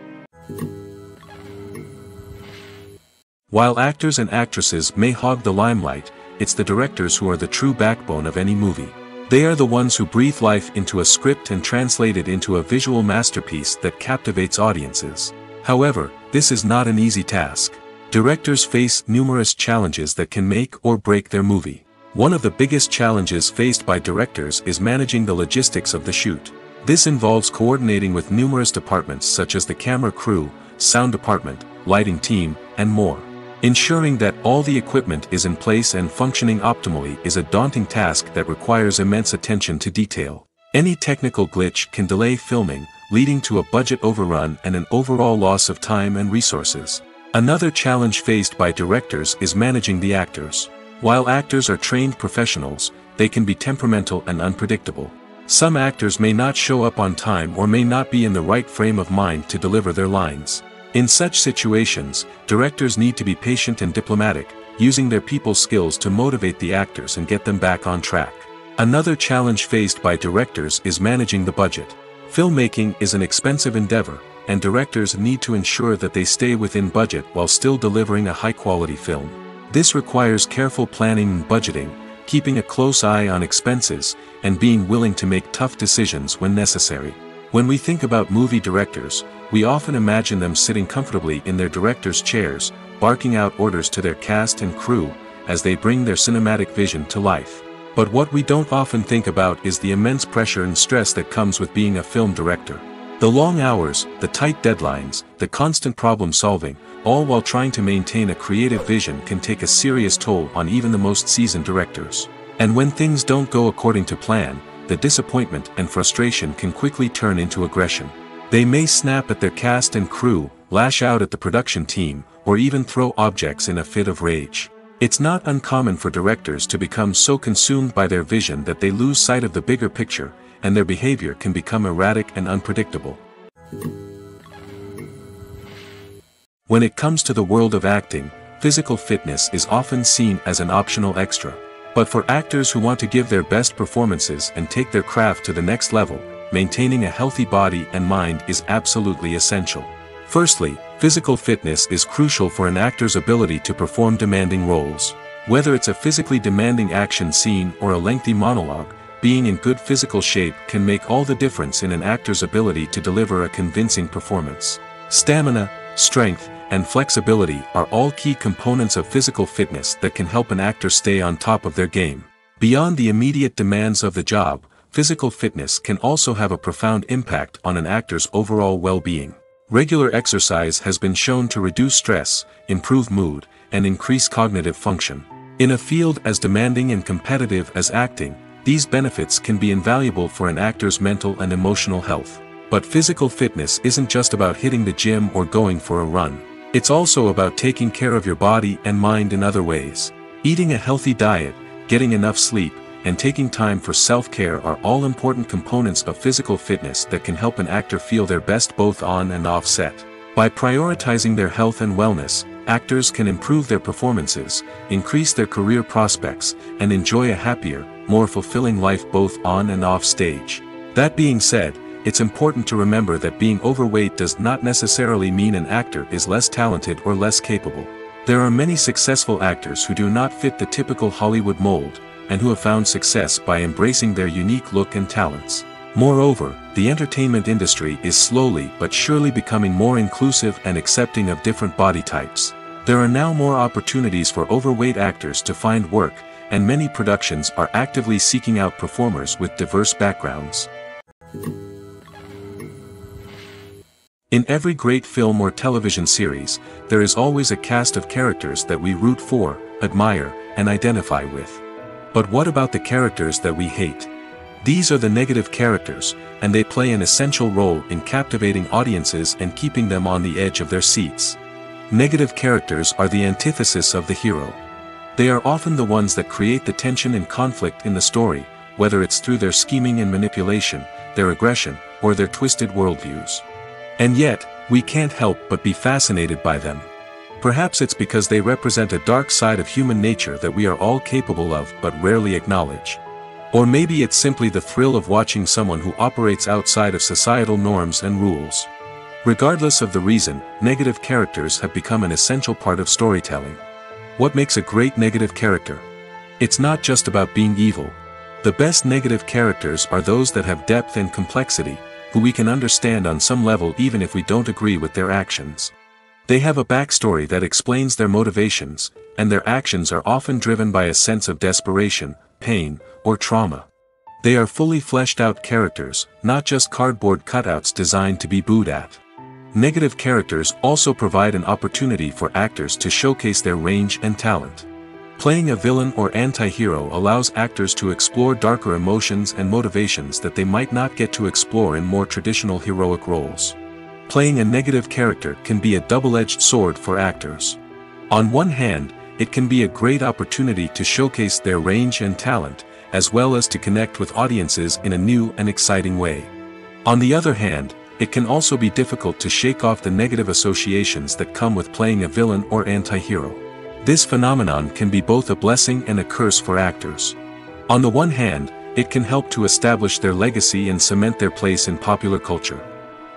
While actors and actresses may hog the limelight, it's the directors who are the true backbone of any movie. They are the ones who breathe life into a script and translate it into a visual masterpiece that captivates audiences. However, this is not an easy task. Directors face numerous challenges that can make or break their movie. One of the biggest challenges faced by directors is managing the logistics of the shoot. This involves coordinating with numerous departments such as the camera crew, sound department, lighting team, and more. Ensuring that all the equipment is in place and functioning optimally is a daunting task that requires immense attention to detail. Any technical glitch can delay filming, leading to a budget overrun and an overall loss of time and resources. Another challenge faced by directors is managing the actors. While actors are trained professionals, they can be temperamental and unpredictable. Some actors may not show up on time or may not be in the right frame of mind to deliver their lines. In such situations, directors need to be patient and diplomatic, using their people skills to motivate the actors and get them back on track. Another challenge faced by directors is managing the budget. Filmmaking is an expensive endeavor, and directors need to ensure that they stay within budget while still delivering a high-quality film. This requires careful planning and budgeting, keeping a close eye on expenses, and being willing to make tough decisions when necessary. When we think about movie directors, we often imagine them sitting comfortably in their director's chairs, barking out orders to their cast and crew, as they bring their cinematic vision to life. But what we don't often think about is the immense pressure and stress that comes with being a film director. The long hours, the tight deadlines, the constant problem solving, all while trying to maintain a creative vision can take a serious toll on even the most seasoned directors. And when things don't go according to plan, the disappointment and frustration can quickly turn into aggression. They may snap at their cast and crew, lash out at the production team, or even throw objects in a fit of rage. It's not uncommon for directors to become so consumed by their vision that they lose sight of the bigger picture, and their behavior can become erratic and unpredictable. When it comes to the world of acting, physical fitness is often seen as an optional extra. But for actors who want to give their best performances and take their craft to the next level, maintaining a healthy body and mind is absolutely essential. Firstly, physical fitness is crucial for an actor's ability to perform demanding roles. Whether it's a physically demanding action scene or a lengthy monologue, being in good physical shape can make all the difference in an actor's ability to deliver a convincing performance. Stamina, strength, and flexibility are all key components of physical fitness that can help an actor stay on top of their game. Beyond the immediate demands of the job, physical fitness can also have a profound impact on an actor's overall well-being. Regular exercise has been shown to reduce stress, improve mood, and increase cognitive function. In a field as demanding and competitive as acting, these benefits can be invaluable for an actor's mental and emotional health. But physical fitness isn't just about hitting the gym or going for a run. It's also about taking care of your body and mind in other ways. Eating a healthy diet, getting enough sleep, and taking time for self-care are all important components of physical fitness that can help an actor feel their best both on and off set. By prioritizing their health and wellness, actors can improve their performances, increase their career prospects, and enjoy a happier, more fulfilling life both on and off stage. That being said, it's important to remember that being overweight does not necessarily mean an actor is less talented or less capable. There are many successful actors who do not fit the typical Hollywood mold, and who have found success by embracing their unique look and talents. Moreover, the entertainment industry is slowly but surely becoming more inclusive and accepting of different body types. There are now more opportunities for overweight actors to find work, and many productions are actively seeking out performers with diverse backgrounds. In every great film or television series, there is always a cast of characters that we root for, admire, and identify with. But what about the characters that we hate? These are the negative characters, and they play an essential role in captivating audiences and keeping them on the edge of their seats. Negative characters are the antithesis of the hero. They are often the ones that create the tension and conflict in the story, whether it's through their scheming and manipulation, their aggression, or their twisted worldviews. And yet, we can't help but be fascinated by them. Perhaps it's because they represent a dark side of human nature that we are all capable of but rarely acknowledge. Or maybe it's simply the thrill of watching someone who operates outside of societal norms and rules. Regardless of the reason, negative characters have become an essential part of storytelling. What makes a great negative character? It's not just about being evil. The best negative characters are those that have depth and complexity, who we can understand on some level even if we don't agree with their actions. They have a backstory that explains their motivations, and their actions are often driven by a sense of desperation, pain, or trauma. They are fully fleshed out characters, not just cardboard cutouts designed to be booed at. Negative characters also provide an opportunity for actors to showcase their range and talent. Playing a villain or anti-hero allows actors to explore darker emotions and motivations that they might not get to explore in more traditional heroic roles. Playing a negative character can be a double-edged sword for actors. On one hand, it can be a great opportunity to showcase their range and talent, as well as to connect with audiences in a new and exciting way. On the other hand, it can also be difficult to shake off the negative associations that come with playing a villain or anti-hero. This phenomenon can be both a blessing and a curse for actors. On the one hand, it can help to establish their legacy and cement their place in popular culture.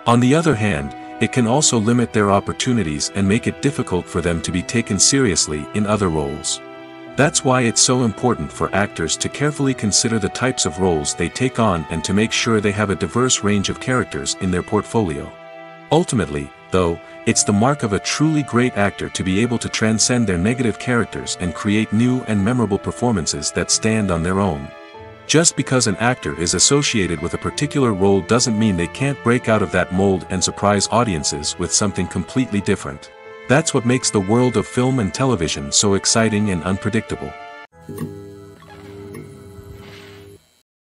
On the other hand, it can also limit their opportunities and make it difficult for them to be taken seriously in other roles. That's why it's so important for actors to carefully consider the types of roles they take on and to make sure they have a diverse range of characters in their portfolio. Ultimately, though, it's the mark of a truly great actor to be able to transcend their negative characters and create new and memorable performances that stand on their own. Just because an actor is associated with a particular role doesn't mean they can't break out of that mold and surprise audiences with something completely different. That's what makes the world of film and television so exciting and unpredictable.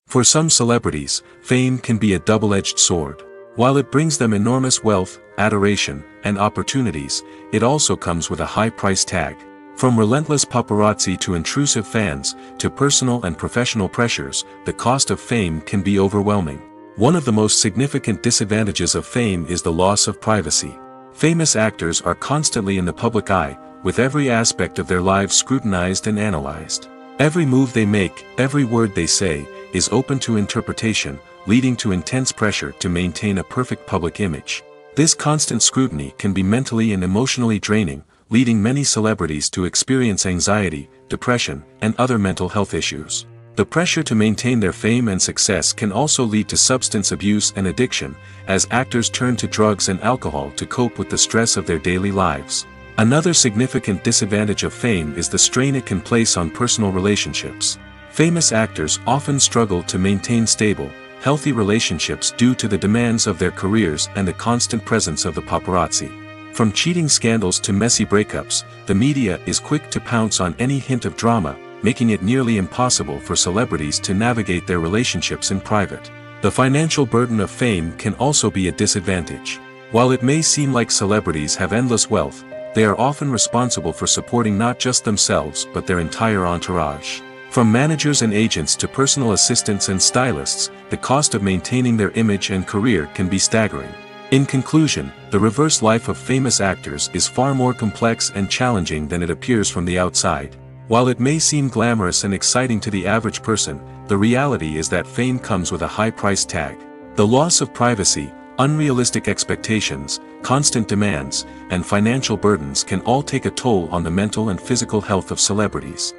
For some celebrities, fame can be a double-edged sword. While it brings them enormous wealth, adoration, and opportunities, it also comes with a high price tag. From relentless paparazzi to intrusive fans, to personal and professional pressures, the cost of fame can be overwhelming. One of the most significant disadvantages of fame is the loss of privacy. Famous actors are constantly in the public eye, with every aspect of their lives scrutinized and analyzed. Every move they make, every word they say, is open to interpretation, leading to intense pressure to maintain a perfect public image. This constant scrutiny can be mentally and emotionally draining, leading many celebrities to experience anxiety, depression, and other mental health issues. The pressure to maintain their fame and success can also lead to substance abuse and addiction, as actors turn to drugs and alcohol to cope with the stress of their daily lives. Another significant disadvantage of fame is the strain it can place on personal relationships. Famous actors often struggle to maintain stable, healthy relationships due to the demands of their careers and the constant presence of the paparazzi. From cheating scandals to messy breakups, the media is quick to pounce on any hint of drama, making it nearly impossible for celebrities to navigate their relationships in private. The financial burden of fame can also be a disadvantage. While it may seem like celebrities have endless wealth, they are often responsible for supporting not just themselves but their entire entourage. From managers and agents to personal assistants and stylists, the cost of maintaining their image and career can be staggering. In conclusion, the reverse life of famous actors is far more complex and challenging than it appears from the outside. While it may seem glamorous and exciting to the average person, the reality is that fame comes with a high price tag. The loss of privacy, unrealistic expectations, constant demands, and financial burdens can all take a toll on the mental and physical health of celebrities.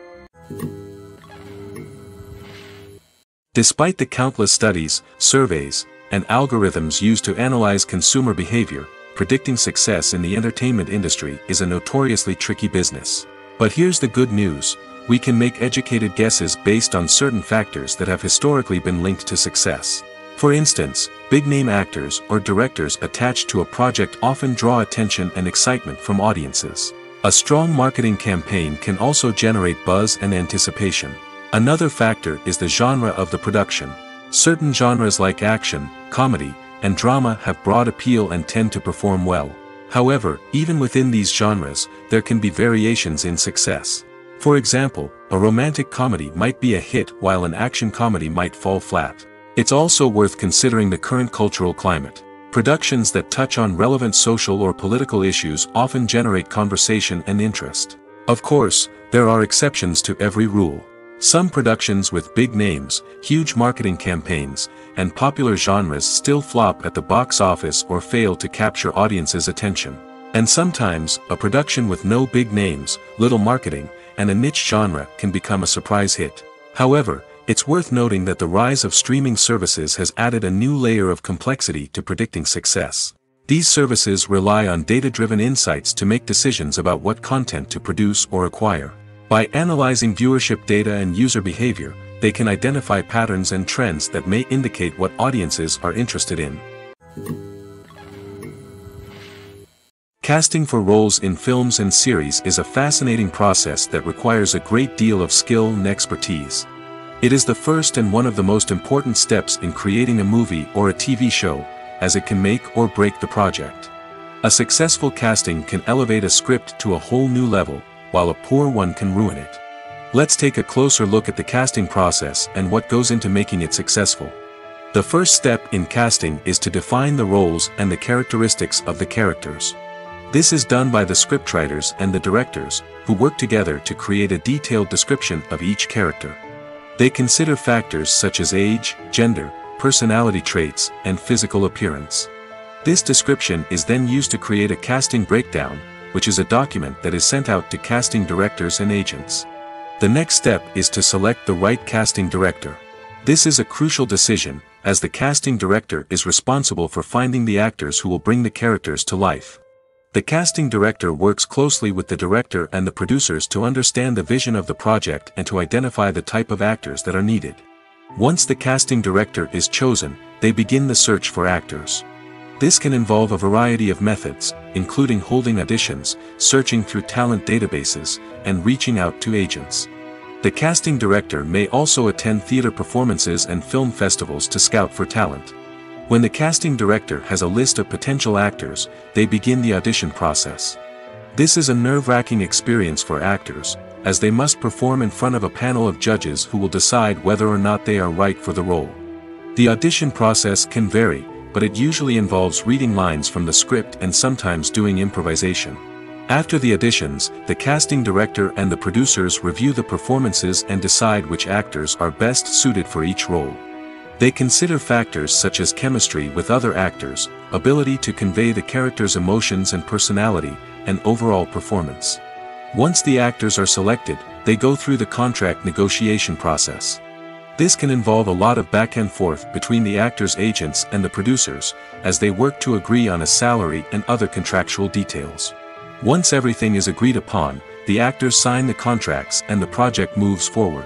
Despite the countless studies, surveys, and algorithms used to analyze consumer behavior, predicting success in the entertainment industry is a notoriously tricky business. But here's the good news: we can make educated guesses based on certain factors that have historically been linked to success. For instance, big-name actors or directors attached to a project often draw attention and excitement from audiences. A strong marketing campaign can also generate buzz and anticipation. Another factor is the genre of the production. Certain genres like action, comedy, and drama have broad appeal and tend to perform well. However, even within these genres, there can be variations in success. For example, a romantic comedy might be a hit while an action comedy might fall flat. It's also worth considering the current cultural climate. Productions that touch on relevant social or political issues often generate conversation and interest. Of course, there are exceptions to every rule. Some productions with big names, huge marketing campaigns, and popular genres still flop at the box office or fail to capture audiences' attention. And sometimes, a production with no big names, little marketing, and a niche genre can become a surprise hit. However, it's worth noting that the rise of streaming services has added a new layer of complexity to predicting success. These services rely on data-driven insights to make decisions about what content to produce or acquire. By analyzing viewership data and user behavior, they can identify patterns and trends that may indicate what audiences are interested in. Casting for roles in films and series is a fascinating process that requires a great deal of skill and expertise. It is the first and one of the most important steps in creating a movie or a TV show, as it can make or break the project. A successful casting can elevate a script to a whole new level, while a poor one can ruin it. Let's take a closer look at the casting process and what goes into making it successful. The first step in casting is to define the roles and the characteristics of the characters. This is done by the scriptwriters and the directors, who work together to create a detailed description of each character. They consider factors such as age, gender, personality traits, and physical appearance. This description is then used to create a casting breakdown, which is a document that is sent out to casting directors and agents. The next step is to select the right casting director. This is a crucial decision, as the casting director is responsible for finding the actors who will bring the characters to life. The casting director works closely with the director and the producers to understand the vision of the project and to identify the type of actors that are needed. Once the casting director is chosen, they begin the search for actors. This can involve a variety of methods, including holding auditions, searching through talent databases, and reaching out to agents. The casting director may also attend theater performances and film festivals to scout for talent. When the casting director has a list of potential actors, they begin the audition process. This is a nerve-wracking experience for actors, as they must perform in front of a panel of judges who will decide whether or not they are right for the role. The audition process can vary, but it usually involves reading lines from the script and sometimes doing improvisation. After the auditions, the casting director and the producers review the performances and decide which actors are best suited for each role. They consider factors such as chemistry with other actors, ability to convey the character's emotions and personality, and overall performance. Once the actors are selected, they go through the contract negotiation process. This can involve a lot of back and forth between the actors' agents and the producers, as they work to agree on a salary and other contractual details. Once everything is agreed upon, the actors sign the contracts and the project moves forward.